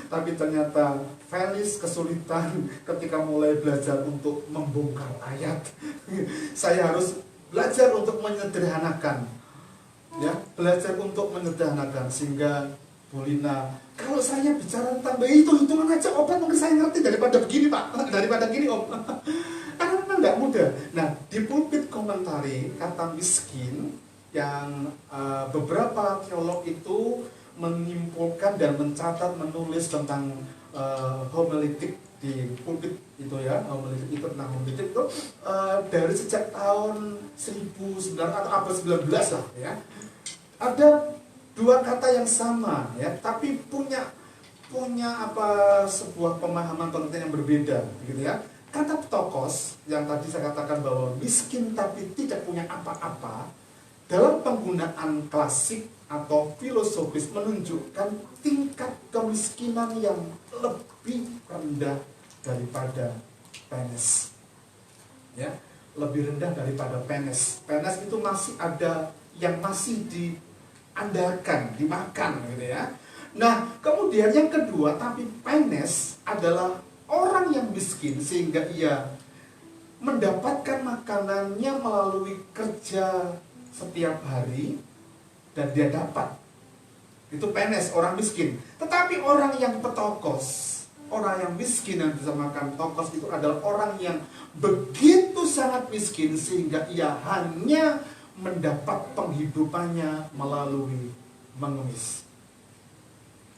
tapi ternyata Felis kesulitan ketika mulai belajar untuk membongkar ayat. Saya harus belajar untuk menyederhanakan, ya, belajar untuk menyederhanakan, sehingga Bulina, kalau saya bicara tentang itu hitungan aja obat mungkin saya ngerti daripada begini Pak, daripada gini Om. Karena memang nggak mudah. Nah, di pulpit komentari kata miskin yang beberapa teolog itu menyimpulkan dan mencatat, menulis tentang homiletik di pulpit itu ya, homiletik itu tentang homiletik itu dari sejak tahun 1900 atau abad 19 lah ya. Ada dua kata yang sama ya, tapi punya sebuah pemahaman pengertian yang berbeda gitu ya. Kata ptokos yang tadi saya katakan bahwa miskin tapi tidak punya apa-apa, dalam penggunaan klasik atau filosofis menunjukkan tingkat kemiskinan yang lebih rendah daripada penes. Ya, lebih rendah daripada penes. Penes itu masih ada yang masih diandalkan, dimakan gitu ya. Nah, kemudian yang kedua, tapi penes adalah orang yang miskin sehingga ia mendapatkan makanannya melalui kerja setiap hari dan dia dapat. Itu penes, orang miskin. Tetapi orang yang petokos, orang yang miskin yang bisa makan tokos itu adalah orang yang begitu sangat miskin sehingga ia hanya mendapat penghidupannya melalui mengemis.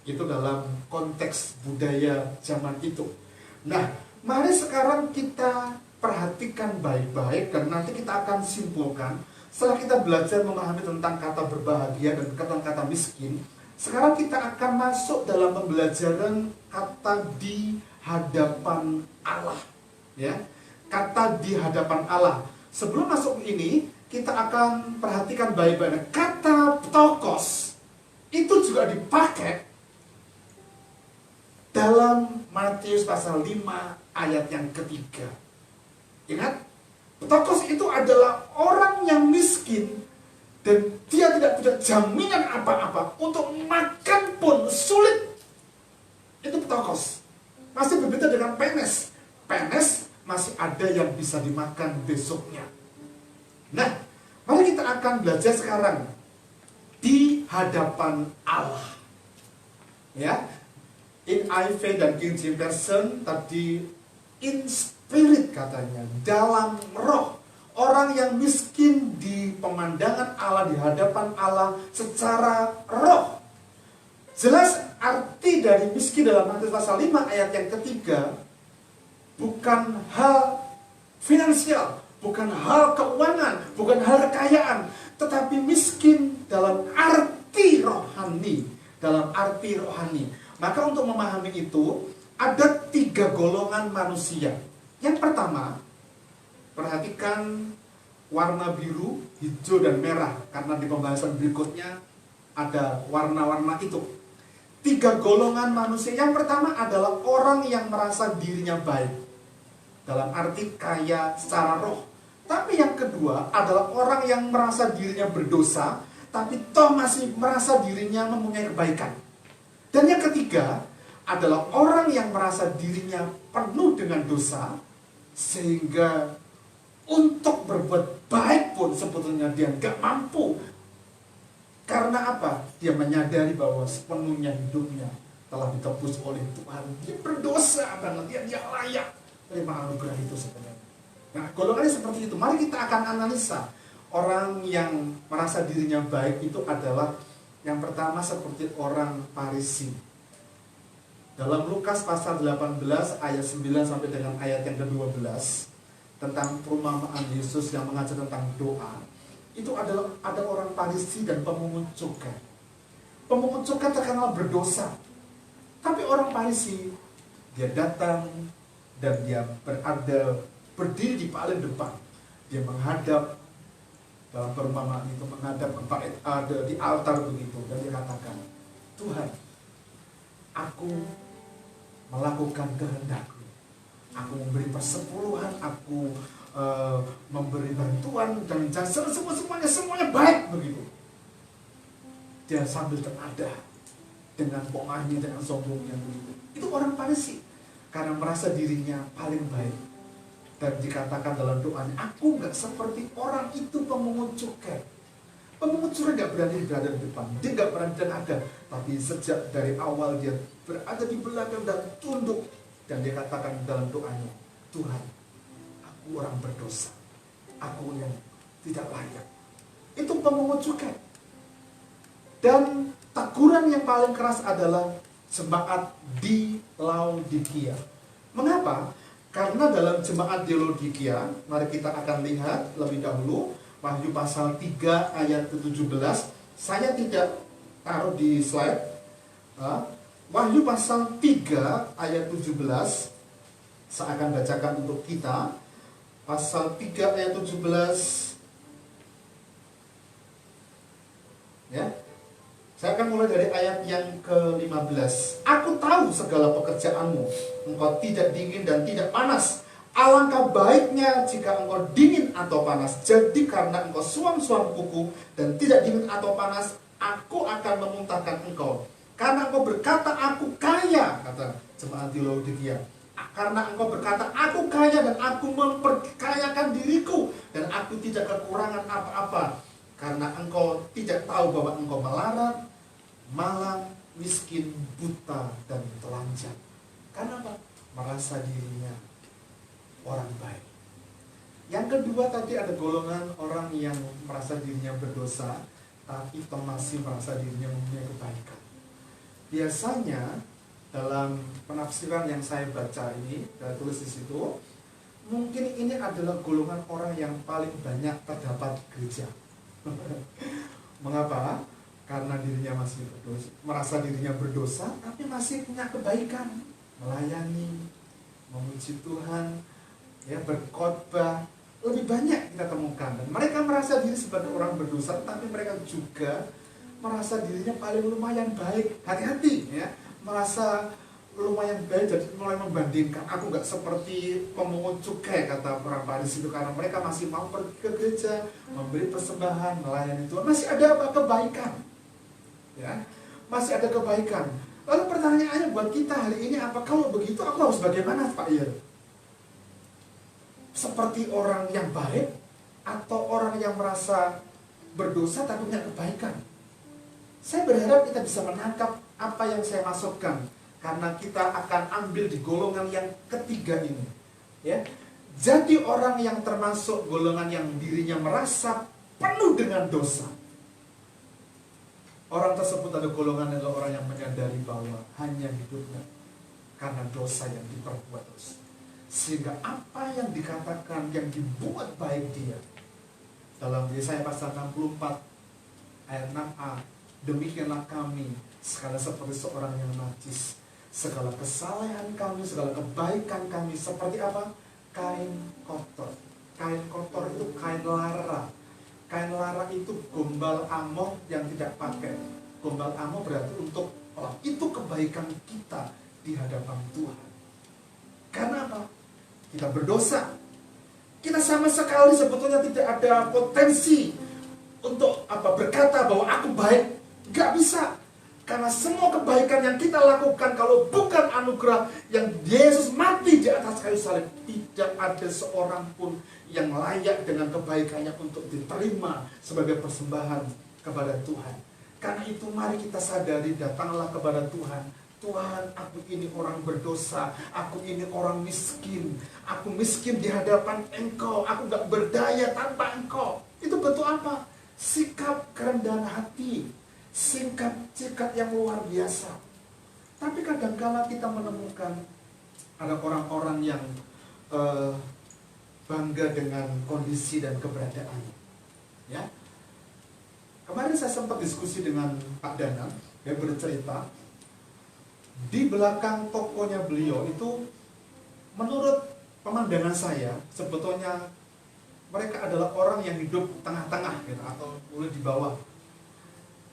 Itu dalam konteks budaya zaman itu. Nah, mari sekarang kita perhatikan baik-baik dan nanti kita akan simpulkan. Setelah kita belajar memahami tentang kata berbahagia dan tentang kata miskin, sekarang kita akan masuk dalam pembelajaran kata di hadapan Allah. Ya, kata di hadapan Allah. Sebelum masuk ini, kita akan perhatikan baik-baik. Kata ptokos itu juga dipakai dalam Matius pasal 5 ayat yang ketiga. Ingat, ptokos itu adalah orang yang miskin dan dia tidak punya jaminan apa-apa, untuk makan pun sulit. Itu ptokos. Masih berbeda dengan penes. Penes masih ada yang bisa dimakan besoknya. Nah, mari kita akan belajar sekarang di hadapan Allah. Ya, in IV dan King James Version tadi in spirit katanya, dalam roh. Orang yang miskin di pemandangan Allah, di hadapan Allah secara roh. Jelas arti dari miskin dalam Matius pasal 5 ayat yang ketiga bukan hal finansial, bukan hal keuangan, bukan hal kekayaan, tetapi miskin dalam arti rohani, dalam arti rohani. Maka untuk memahami itu ada 3 golongan manusia. Yang pertama, perhatikan warna biru, hijau, dan merah, karena di pembahasan berikutnya ada warna-warna itu. 3 golongan manusia. Yang pertama adalah orang yang merasa dirinya baik, dalam arti kaya secara roh. Tapi yang kedua adalah orang yang merasa dirinya berdosa, tapi toh masih merasa dirinya mempunyai kebaikan. Dan yang ketiga adalah orang yang merasa dirinya penuh dengan dosa, sehingga untuk berbuat baik pun sebetulnya dia nggak mampu. Karena apa? Dia menyadari bahwa sepenuhnya hidupnya telah ditebus oleh Tuhan. Dia berdosa banget, dia layak terima anugerah itu sebenarnya. Nah, golongannya seperti itu. Mari kita akan analisa. Orang yang merasa dirinya baik itu adalah yang pertama seperti orang Farisi. Dalam Lukas pasal 18 ayat 9 sampai dengan ayat yang ke-12 tentang perumpamaan Yesus yang mengajar tentang doa, itu adalah ada orang Farisi dan pemungut cukai. Pemungut cukai terkenal berdosa. Tapi orang Farisi, dia datang dan dia berada, berdiri di paling depan. Dia menghadap, dalam perumpamaan itu menghadap ada di altar begitu, dan dia katakan, Tuhan, aku melakukan kehendak-Mu. Aku memberi persepuluhan, aku memberi bantuan dan jasa, semuanya baik begitu. Dia sambil tenadah dengan bongahnya, dengan sombongnya begitu. Itu orang Farisi karena merasa dirinya paling baik. Dan dikatakan dalam doanya, aku gak seperti orang itu pemungut cukai. Pemungut cukai gak berani berada di depan, dia gak berani dan ada. Tapi sejak dari awal dia berada di belakang dan tunduk. Dan dia katakan dalam doanya, Tuhan, aku orang berdosa, aku yang tidak layak. Itu pemungut cukai. Dan teguran yang paling keras adalah jemaat di Laodikia. Mengapa? Karena dalam jemaat di Laodikia, mari kita akan lihat lebih dahulu Wahyu pasal 3 ayat 17. Saya tidak taruh di slide. Wahyu pasal 3 ayat 17. Saya akan bacakan untuk kita. Pasal 3 ayat 17. Ya. Saya akan mulai dari ayat yang ke-15. Aku tahu segala pekerjaanmu. Engkau tidak dingin dan tidak panas. Alangkah baiknya jika engkau dingin atau panas. Jadi karena engkau suam-suam kuku dan tidak dingin atau panas, aku akan memuntahkan engkau. Karena engkau berkata, aku kaya, kata jemaat di Laodikia. Karena engkau berkata, aku kaya dan aku memperkayakan diriku. Dan aku tidak kekurangan apa-apa. Karena engkau tidak tahu bahwa engkau melarat, malang, miskin, buta, dan telanjang. Karena apa? Merasa dirinya orang baik. Yang kedua tadi ada golongan orang yang merasa dirinya berdosa, tapi masih merasa dirinya mempunyai kebaikan. Biasanya dalam penafsiran yang saya baca ini, saya tulis di situ, mungkin ini adalah golongan orang yang paling banyak terdapat gereja. Mengapa? Karena dirinya masih berdosa, merasa dirinya berdosa, tapi masih punya kebaikan, melayani, memuji Tuhan, ya, berkhotbah. Lebih banyak kita temukan. Dan mereka merasa diri sebagai orang berdosa, tapi mereka juga merasa dirinya paling lumayan baik. Hati-hati, ya, merasa lumayan baik, jadi mulai membandingkan. Aku nggak seperti pemungut cukai, kata orang Farisi itu, karena mereka masih mau pergi ke gereja, memberi persembahan, melayani Tuhan. Masih ada apa? Kebaikan, ya, masih ada kebaikan. Lalu pertanyaannya buat kita hari ini apa? Kalau begitu aku harus bagaimana, Pak Ir? Seperti orang yang baik atau orang yang merasa berdosa tapi punya kebaikan? Saya berharap kita bisa menangkap apa yang saya maksudkan, karena kita akan ambil di golongan yang ketiga ini, ya. Jadi orang yang termasuk golongan yang dirinya merasa penuh dengan dosa. Orang tersebut ada golongan adalah orang yang menyadari bahwa hanya hidupnya karena dosa yang diperbuat terus. Sehingga apa yang dikatakan, yang dibuat baik dia. Dalam Yesaya pasal 64 ayat 6a, demikianlah kami, segala seperti seorang yang najis. Segala kesalahan kami, segala kebaikan kami seperti apa? Kain kotor. Kain kotor itu kain lara. Kain lara itu gombal amok yang tidak pakai. Gombal amok berarti untuk orang. Itu kebaikan kita di hadapan Tuhan. Karena apa? Kita berdosa. Kita sama sekali sebetulnya tidak ada potensi untuk apa? Berkata bahwa aku baik. Gak bisa. Karena semua kebaikan yang kita lakukan, kalau bukan anugerah yang Yesus mati di atas kayu salib, tidak ada seorang pun yang layak dengan kebaikannya untuk diterima sebagai persembahan kepada Tuhan. Karena itu mari kita sadari, datanglah kepada Tuhan. Tuhan, aku ini orang berdosa, aku ini orang miskin, aku miskin di hadapan Engkau, aku gak berdaya tanpa Engkau. Itu bentuk apa? Sikap kerendahan hati, sikap yang luar biasa. Tapi kadang-kala kita menemukan ada orang-orang yang bangga dengan kondisi dan keberadaan, ya. Kemarin saya sempat diskusi dengan Pak Danang, dia bercerita, di belakang tokonya beliau itu, menurut pemandangan saya, sebetulnya mereka adalah orang yang hidup tengah-tengah gitu, atau mulai di bawah.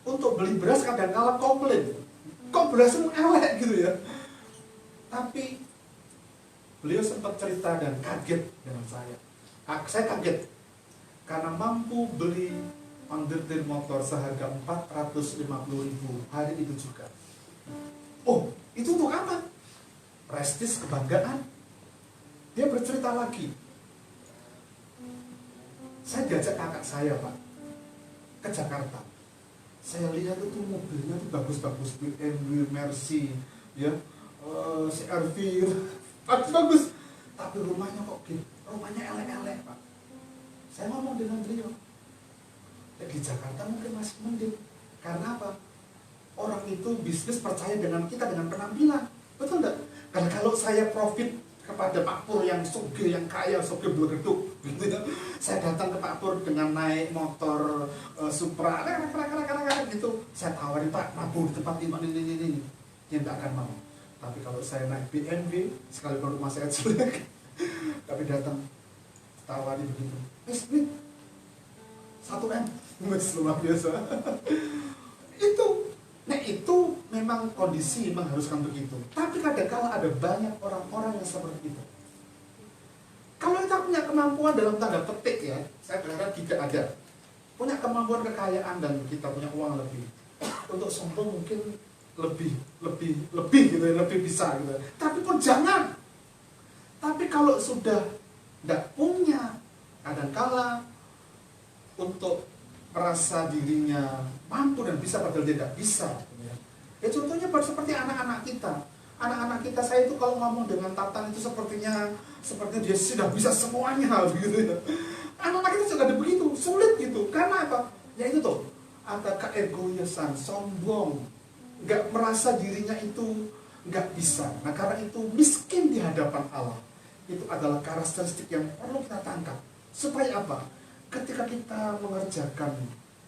Untuk beli beras kadang-kala komplain, kok berasmu elek gitu ya. Tapi beliau sempat cerita dan kaget dengan saya. Saya kaget karena mampu beli underdeal motor seharga 450.000 hari itu juga. Oh, itu untuk apa? Prestis, kebanggaan. Dia bercerita lagi. Saya diajak kakak saya, Pak, ke Jakarta. Saya lihat itu mobilnya tuh bagus-bagus, BMW, Mercy, ya, CR-V, bagus-bagus. Tapi rumahnya kok gitu? Rumahnya elek-elek, Pak. Saya ngomong dengan beliau, ya, di Jakarta mungkin masih mending. Karena apa? Orang itu bisnis percaya dengan kita, dengan penampilan. Betul enggak? Karena kalau saya profit kepada Pak Pur yang soge, yang kaya, soge beleduk, gitu ya. Saya datang ke Pak Pur dengan naik motor Supra, gitu. Saya tawarin, Pak, nabung di tempat ini. Dia tidak akan mau. Tapi kalau saya naik BMW, sekalipun rumah saya jelek, tapi datang tawarin begitu, ini 1M, luar biasa. Itu memang kondisi mengharuskan begitu. Tapi kadang-kala ada banyak orang-orang yang seperti itu. Kalau kita punya kemampuan dalam tanda petik ya, saya berharap tidak ada. Punya kemampuan kekayaan dan kita punya uang lebih. Untuk sombong mungkin lebih gitu ya, lebih bisa gitu. Tapi pun jangan. Tapi kalau sudah tidak punya, kadang-kala untuk merasa dirinya mampu dan bisa padahal dia tidak bisa. Ya contohnya seperti anak-anak kita. Anak-anak kita, saya itu kalau ngomong dengan Tatan itu sepertinya dia sudah bisa semuanya gitu ya. Anak-anak kita juga ada begitu, sulit gitu. Karena apa? Ya itu tuh, ada keegoisan, sombong, nggak merasa dirinya itu nggak bisa. Nah karena itu miskin di hadapan Allah. Itu adalah karakteristik yang perlu kita tangkap. Supaya apa? Ketika kita mengerjakan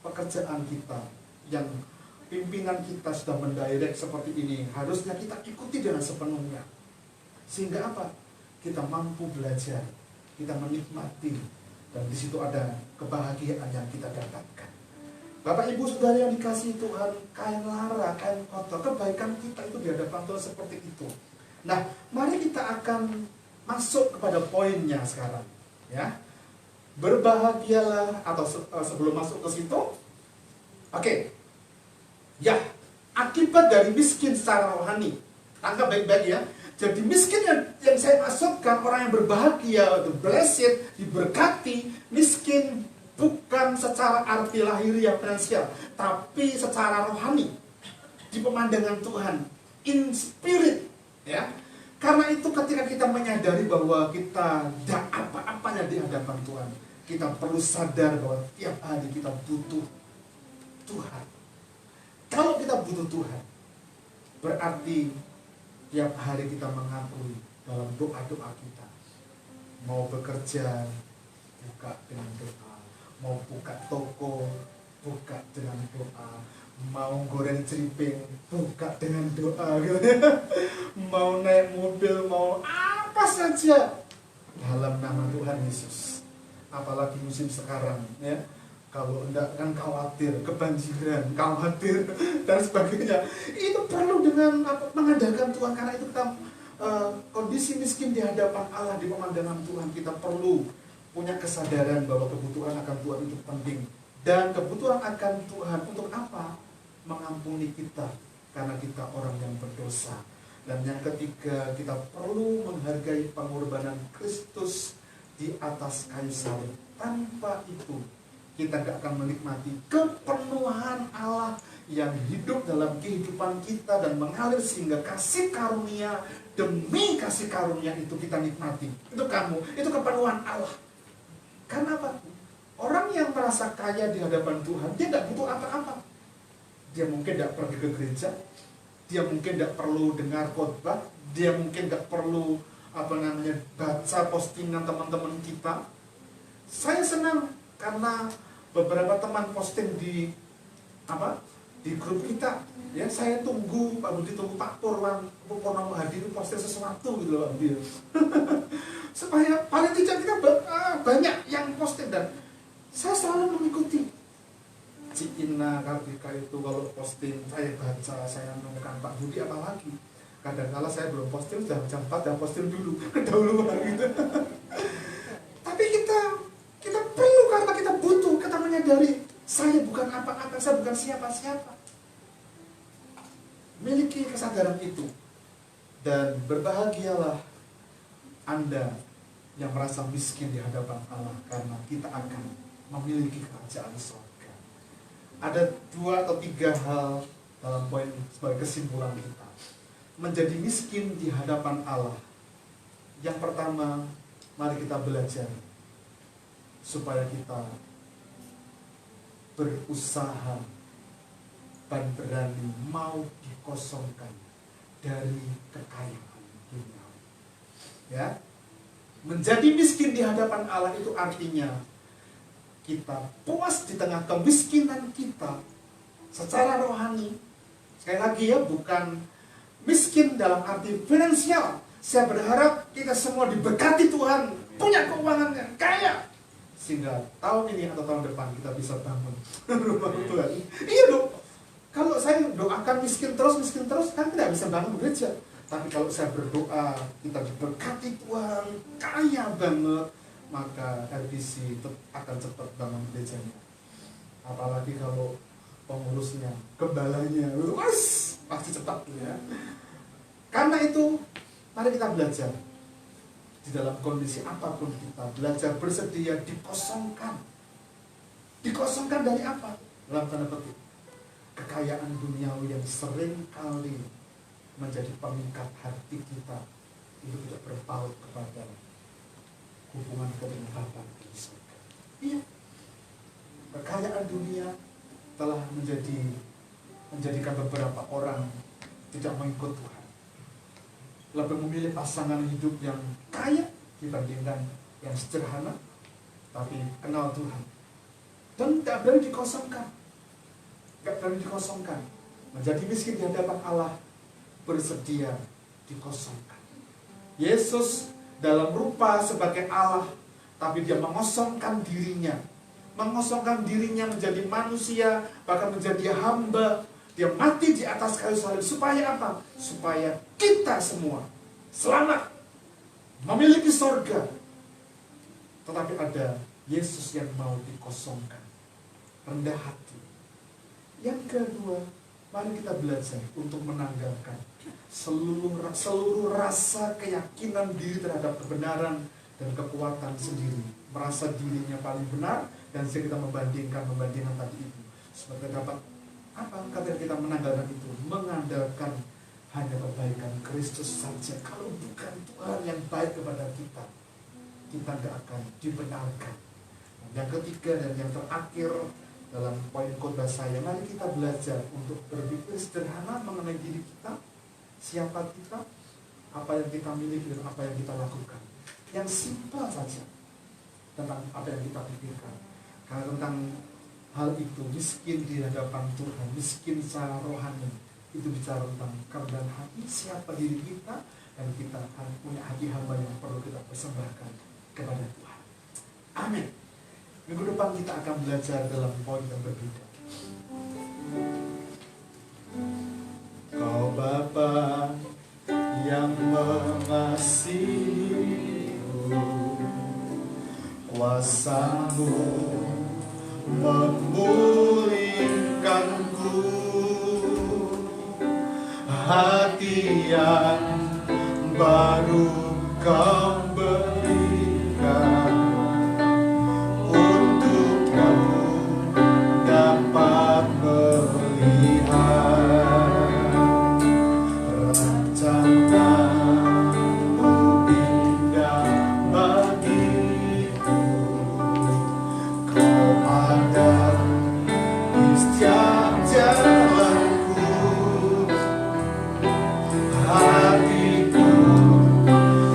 pekerjaan kita yang pimpinan kita sudah mendirect seperti ini, harusnya kita ikuti dengan sepenuhnya. Sehingga apa? Kita mampu belajar, kita menikmati, dan di situ ada kebahagiaan yang kita dapatkan. Bapak Ibu Saudara yang dikasihi Tuhan, kain lara, kain kotor, kebaikan kita itu di hadapan Tuhan seperti itu. Nah, mari kita akan masuk kepada poinnya sekarang, ya. Berbahagialah, atau sebelum masuk ke situ, oke. Ya, akibat dari miskin secara rohani. Tangkap baik-baik ya. Jadi miskin yang saya maksudkan, orang yang berbahagia, blessed, diberkati, miskin bukan secara arti lahiriah finansial, tapi secara rohani, di pemandangan Tuhan, in spirit, ya. Karena itu ketika kita menyadari bahwa kita tidak apa-apanya di hadapan Tuhan, kita perlu sadar bahwa tiap hari kita butuh Tuhan. Kalau kita butuh Tuhan, berarti tiap hari kita mengakui dalam doa-doa kita. Mau bekerja, buka dengan doa. Mau buka toko, buka dengan doa. Mau goreng ceriping, buka dengan doa. Mau naik mobil, mau apa saja, dalam nama Tuhan Yesus. Apalagi musim sekarang, ya. Kalau enggak kan khawatir, kebanjiran, khawatir, dan sebagainya. Itu perlu dengan mengandalkan Tuhan. Karena itu kita kondisi miskin di hadapan Allah, di pemandangan Tuhan. Kita perlu punya kesadaran bahwa kebutuhan akan Tuhan itu penting. Dan kebutuhan akan Tuhan untuk apa? Mengampuni kita, karena kita orang yang berdosa. Dan yang ketiga, kita perlu menghargai pengorbanan Kristus di atas kayu salib. Tanpa itu, kita tidak akan menikmati kepenuhan Allah yang hidup dalam kehidupan kita dan mengalir sehingga kasih karunia demi kasih karunia itu kita nikmati. Itu kamu, itu kepenuhan Allah. Karena apa? Orang yang merasa kaya di hadapan Tuhan, dia tidak butuh apa-apa. Dia mungkin tidak pergi ke gereja, dia mungkin tidak perlu dengar khotbah, dia mungkin tidak perlu baca postingan teman-teman kita. Saya senang karena beberapa teman posting di di grup kita, ya saya tunggu Pak Budi, tunggu Pak Purnomo hadir posting sesuatu gitu loh Pak Budi. Supaya paling tidak kita banyak yang posting, dan saya selalu mengikuti. Cik Ina Kartika itu kalau posting saya baca, saya menemukan Pak Budi apalagi. Kadang-kala saya belum posting, sudah jam 4 dan posting dulu, kedahuluan gitu. Tapi kita perlu, karena kita butuh, kita menyadari saya bukan apa-apa, saya bukan siapa-siapa. Miliki kesadaran itu, dan berbahagialah Anda yang merasa miskin di hadapan Allah, karena kita akan memiliki kerajaan surga. Ada 2 atau 3 hal dalam poin sebagai kesimpulan kita menjadi miskin di hadapan Allah. Yang pertama, mari kita belajar supaya kita berusaha dan berani mau dikosongkan dari kekayaan dunia. Ya, menjadi miskin di hadapan Allah itu artinya kita puas di tengah kemiskinan kita secara rohani. Sekali lagi ya, bukan miskin dalam arti finansial. Saya berharap kita semua diberkati Tuhan, punya keuangan yang kaya, sehingga tahun ini atau tahun depan kita bisa bangun rumah Tuhan. Iya dong. Kalau saya doakan miskin terus kan tidak bisa bangun gereja. Tapi kalau saya berdoa kita diberkati Tuhan, kaya banget, maka RBC akan cepat bangun gerejanya. Apalagi kalau pengurusnya, gembalanya, pasti cepat ya. Karena itu, mari kita belajar di dalam kondisi apapun kita, belajar bersedia dikosongkan. Dikosongkan dari apa? Dalam tanda petik, kekayaan duniawi yang sering kali menjadi pemikat hati kita itu tidak berpaut kepada hubungan kita dengan Bapa di surga. Iya, kekayaan dunia telah menjadikan beberapa orang tidak mengikut Tuhan, lebih memilih pasangan hidup yang kaya dibandingkan yang sederhana tapi kenal Tuhan, dan tidak berani dikosongkan. Tidak berani dikosongkan. Menjadi miskin di hadapan Allah, bersedia dikosongkan. Yesus dalam rupa sebagai Allah, tapi dia mengosongkan dirinya. Mengosongkan dirinya menjadi manusia, bahkan menjadi hamba. Dia mati di atas kayu salib. Supaya apa? Supaya kita semua selamat, memiliki sorga. Tetapi ada Yesus yang mau dikosongkan, rendah hati. Yang kedua, mari kita belajar untuk menanggalkan seluruh rasa keyakinan diri terhadap kebenaran dan kekuatan sendiri. Merasa dirinya paling benar, dan kita membandingkan tadi itu. Sebagai dapat apa? Ketika kita menanggalkan itu, mengandalkan hanya kebaikan Kristus saja. Kalau bukan Tuhan yang baik kepada kita, kita tidak akan dibenarkan. Yang ketiga dan yang terakhir dalam poin khotbah saya, mari kita belajar untuk berpikir sederhana mengenai diri kita, siapa kita, apa yang kita miliki dan apa yang kita lakukan. Yang simpel saja tentang apa yang kita pikirkan. Karena tentang hal itu, miskin di hadapan Tuhan, miskin secara rohani, itu bicara tentang kerendahan hati, siapa diri kita, dan kita akan punya hati hamba yang perlu kita persembahkan kepada Tuhan. Amin. Minggu depan kita akan belajar dalam poin yang berbeda. Kau Bapa yang mengasihiku, kuasa-Mu memulihkanku, hati yang baru Kau berikan, untuk Kau dapat melihat rencana-Mu indah bagiku. Kau ada di setiap jalanku, hatiku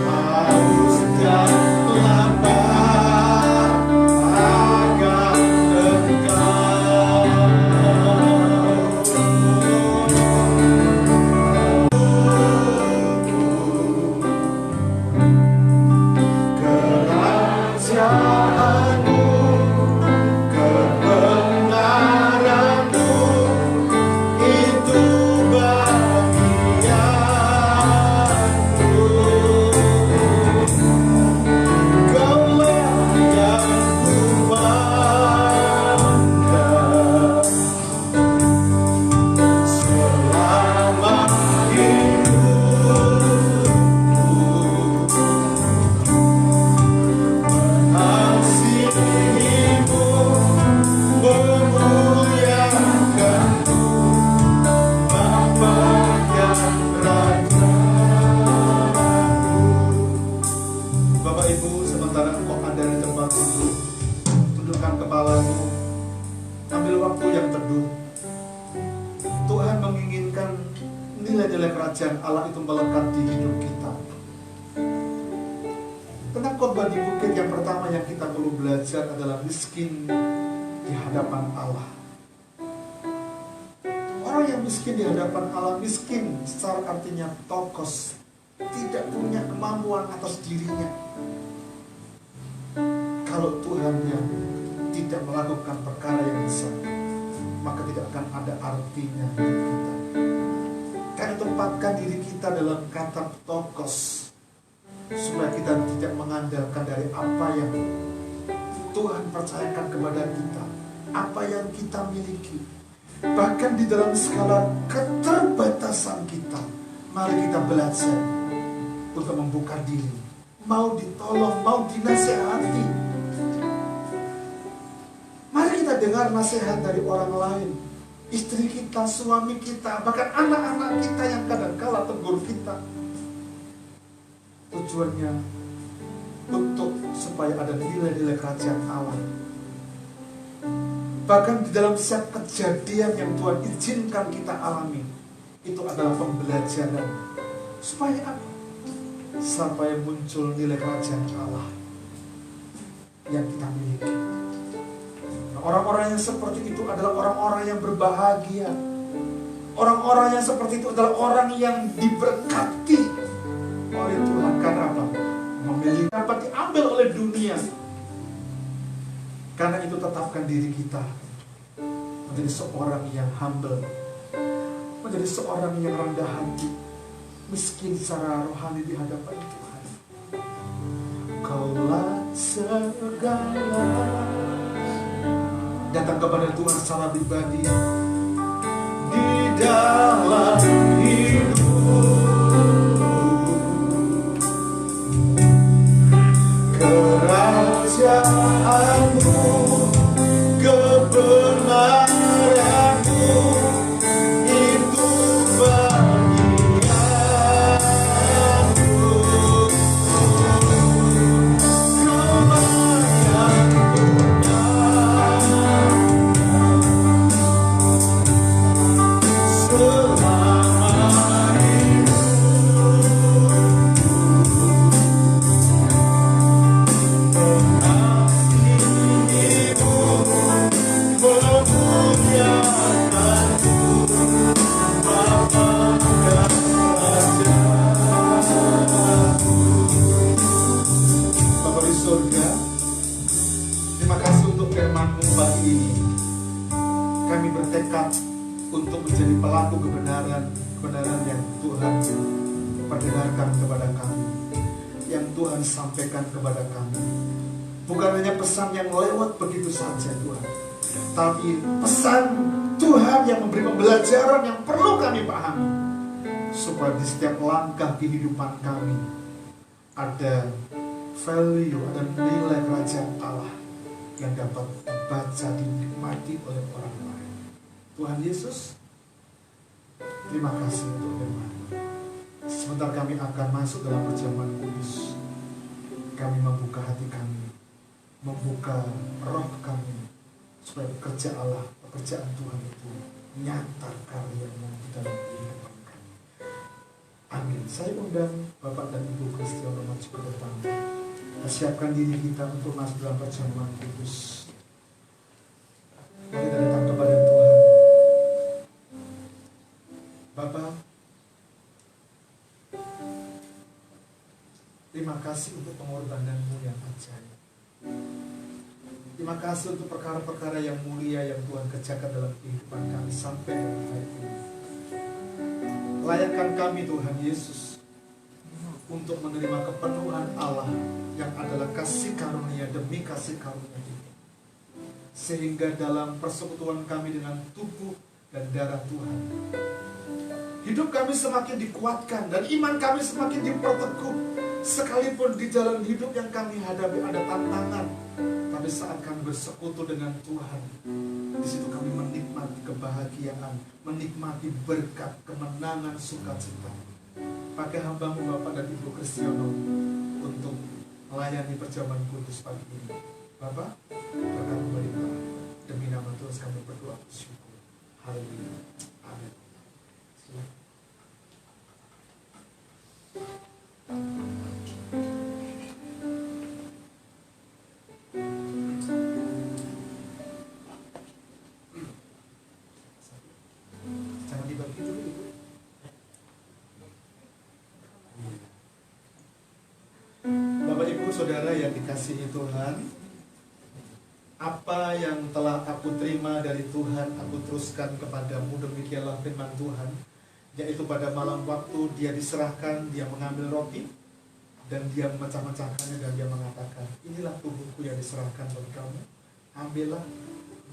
harus pertama yang kita perlu belajar adalah miskin di hadapan Allah. Orang yang miskin di hadapan Allah, miskin secara artinya tokos, tidak punya kemampuan atas dirinya. Kalau Tuhan yang tidak melakukan perkara yang besar, maka tidak akan ada artinya hidup kita. Karena tempatkan diri kita dalam kata tokos, supaya kita tidak mengandalkan dari apa yang Tuhan percayakan kepada kita, apa yang kita miliki. Bahkan di dalam skala keterbatasan kita, mari kita belajar untuk membuka diri, mau ditolong, mau dinasehati. Mari kita dengar nasihat dari orang lain, istri kita, suami kita, bahkan anak-anak kita yang kadang-kala tegur kita. Tujuannya untuk supaya ada nilai-nilai kerajaan Allah. Bahkan di dalam setiap kejadian yang Tuhan izinkan kita alami, itu adalah pembelajaran. Supaya apa? Sampai muncul nilai kerajaan Allah yang kita miliki. Nah, orang-orang yang seperti itu adalah orang-orang yang berbahagia. Orang-orang yang seperti itu adalah orang yang diberkati oleh Tuhan. Karena apa? Memiliki dapat diambil oleh dunia. Karena itu tetapkan diri kita menjadi seorang yang humble, menjadi seorang yang rendah hati, miskin secara rohani di hadapan Tuhan. Kaulah segala, datang kepada Tuhan secara pribadi di dalam hidup. Kerajaanmu, kebenaranmu, itu bagianku. Untuk menjadi pelaku kebenaran yang Tuhan perdengarkan kepada kami, yang Tuhan sampaikan kepada kami. Bukan hanya pesan yang lewat begitu saja Tuhan, tapi pesan Tuhan yang memberi pembelajaran yang perlu kami pahami, supaya di setiap langkah kehidupan kami ada value, ada nilai kerajaan Allah yang dapat dibaca, dinikmati oleh orang lain. Tuhan Yesus, terima kasih untuk firman. Sebentar kami akan masuk dalam perjamuan kudus. Kami membuka hati kami, membuka roh kami, supaya pekerjaan Allah, pekerjaan Tuhan itu nyata karyanya di dalam kehidupan kami. Amin. Saya undang Bapak dan Ibu Kristiono maju ke depan. Siapkan diri kita untuk masuk dalam perjamuan kudus. Mari kita datang kepada Tuhan. Bapak, terima kasih untuk pengorbanan-Mu yang ajaib. Terima kasih untuk perkara-perkara yang mulia yang Tuhan kerjakan dalam kehidupan kami sampai hari ini. Layakkan kami Tuhan Yesus untuk menerima kepenuhan Allah yang adalah kasih karunia demi kasih karunia ini. Sehingga dalam persekutuan kami dengan tubuh dan darah Tuhan, hidup kami semakin dikuatkan dan iman kami semakin diperteguh. Sekalipun di jalan hidup yang kami hadapi ada tantangan, tapi saat kami bersekutu dengan Tuhan, di situ kami menikmati kebahagiaan, menikmati berkat, kemenangan, sukacita. Pakai hamba-Mu Bapak dan Ibu Kristiono untuk melayani perjamuan kudus pagi ini. Bapak, berkat pemerintah, demi nama Tuhan kami berdoa bersyukur. Haleluya. Amin. saudara yang dikasihi Tuhan, apa yang telah aku terima dari Tuhan, aku teruskan kepadamu. Demikianlah firman Tuhan, yaitu pada malam waktu dia diserahkan, dia mengambil roti, dan dia memecah-mecahkannya, dan dia mengatakan, inilah tubuhku yang diserahkan bagi kamu. Ambillah,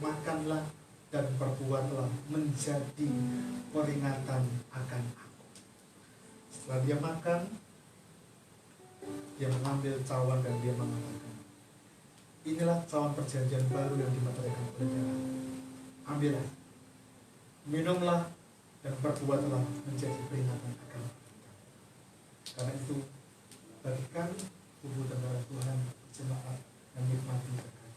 makanlah, dan perbuatlah menjadi peringatan akan aku. Setelah dia makan, dia mengambil cawan dan dia mengatakan, inilah cawan perjanjian baru yang dimeteraikan oleh darah. Ambillah, minumlah, dan perbuatlah menjadi peringatan akan aku. Karena itu, bagikan tubuh dan darah Tuhan jemaat yang nikmati berkat.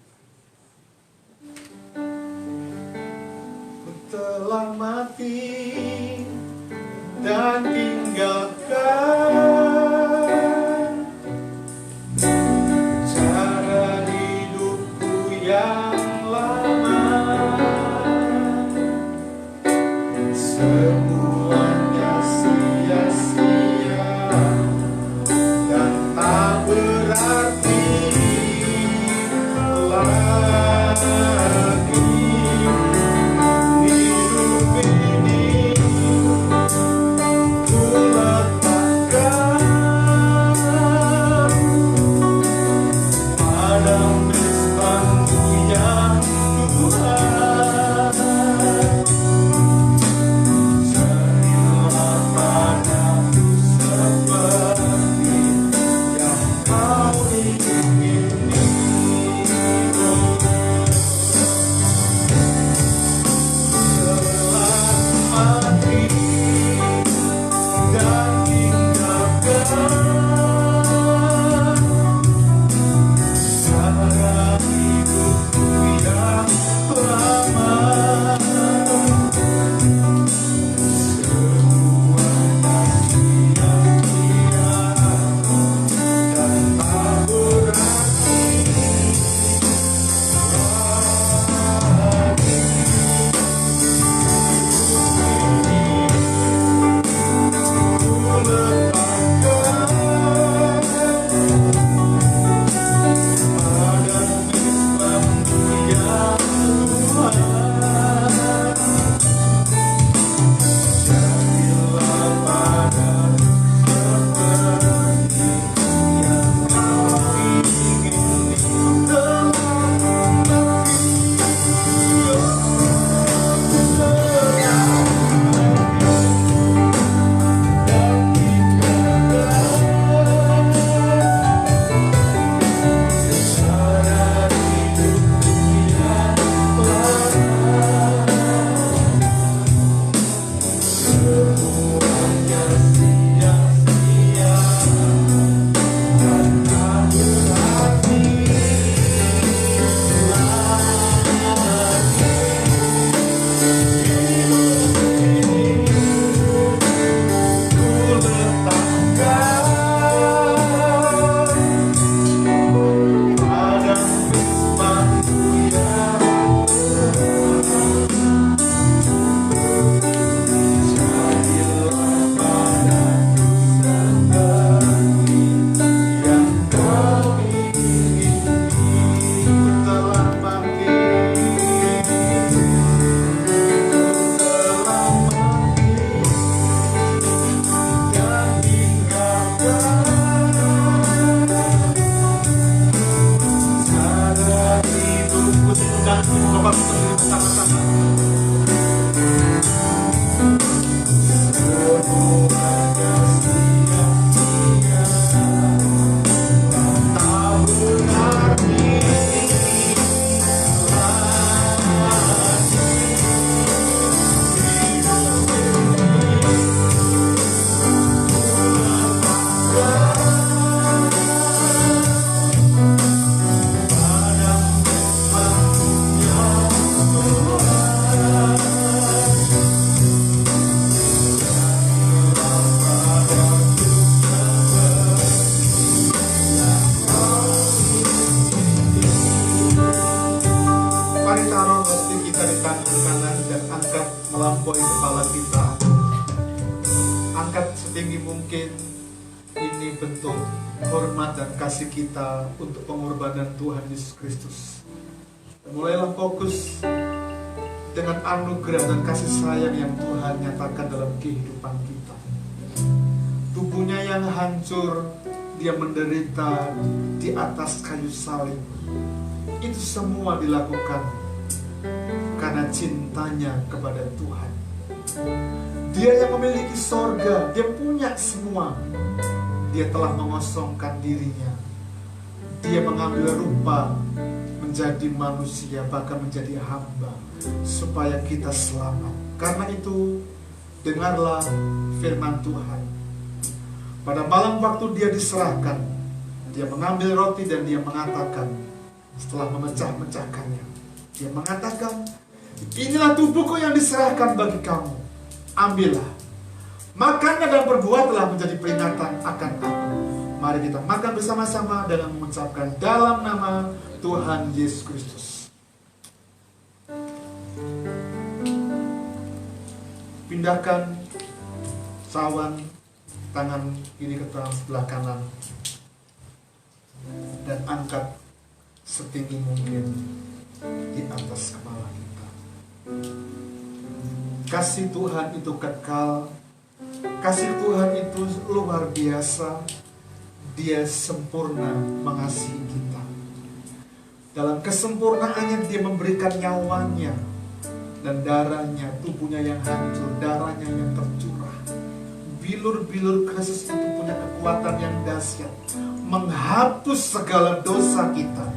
Ku telah mati dan tinggalkan cara hidupku yang lama. Semuanya sia-sia dan tak berarti lagi. Hidup ini ku letakkan pada mezbah-Mu ya Tuhan. Jadilah padaku seperti yang Kau ingini. bentuk hormat dan kasih kita untuk pengorbanan Tuhan Yesus Kristus. Dan mulailah fokus dengan anugerah dan kasih sayang yang Tuhan nyatakan dalam kehidupan kita. Tubuhnya yang hancur, dia menderita di atas kayu salib. Itu semua dilakukan karena cintanya kepada Tuhan. Dia yang memiliki sorga, dia punya semua. Dia telah mengosongkan dirinya. Dia mengambil rupa menjadi manusia, bahkan menjadi hamba, supaya kita selamat. Karena itu, dengarlah firman Tuhan. Pada malam waktu dia diserahkan, dia mengambil roti dan dia mengatakan, setelah memecah-mecahkannya, dia mengatakan, inilah tubuhku yang diserahkan bagi kamu. Ambillah, makanlah dan perbuatlah menjadi peringatan akan aku. Mari kita makan bersama-sama dengan mengucapkan dalam nama Tuhan Yesus Kristus. Pindahkan cawan tangan kiri ke tangan sebelah kanan dan angkat setinggi mungkin di atas kepala kita. Kasih Tuhan itu kekal. Kasih Tuhan itu luar biasa. Dia sempurna mengasihi kita. Dalam kesempurnaannya dia memberikan nyawanya dan darahnya, tubuhnya yang hancur, darahnya yang tercurah. Bilur-bilur Kristus itu punya kekuatan yang dahsyat, menghapus segala dosa kita.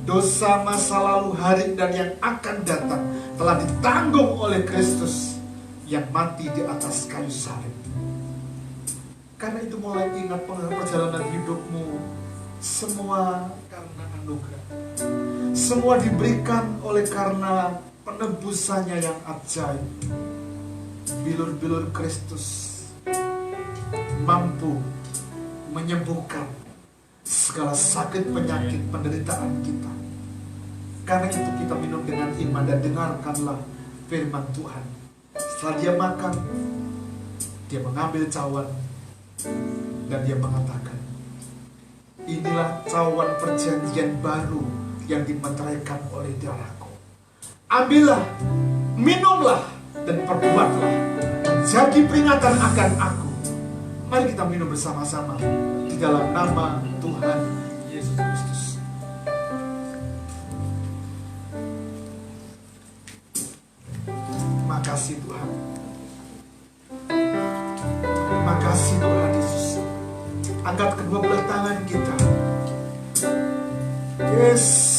Dosa masa lalu, hari dan yang akan datang telah ditanggung oleh Kristus yang mati di atas kayu salib. Karena itu mulai ingat perjalanan hidupmu, semua karena anugerah. Semua diberikan oleh karena penebusannya yang ajaib. Bilur-bilur Kristus mampu menyembuhkan segala sakit, penyakit, penderitaan kita. Karena itu kita minum dengan iman dan dengarkanlah firman Tuhan. Setelah dia makan, dia mengambil cawan dan dia mengatakan, inilah cawan perjanjian baru yang dimeteraikan oleh darahku. Ambillah, minumlah, dan perbuatlah menjadi peringatan akan aku. Mari kita minum bersama-sama di dalam nama Tuhan Yesus Kristus. Makasih Tuhan. Makasih Tuhan Yesus. Angkat kedua belah tangan kita. Yes.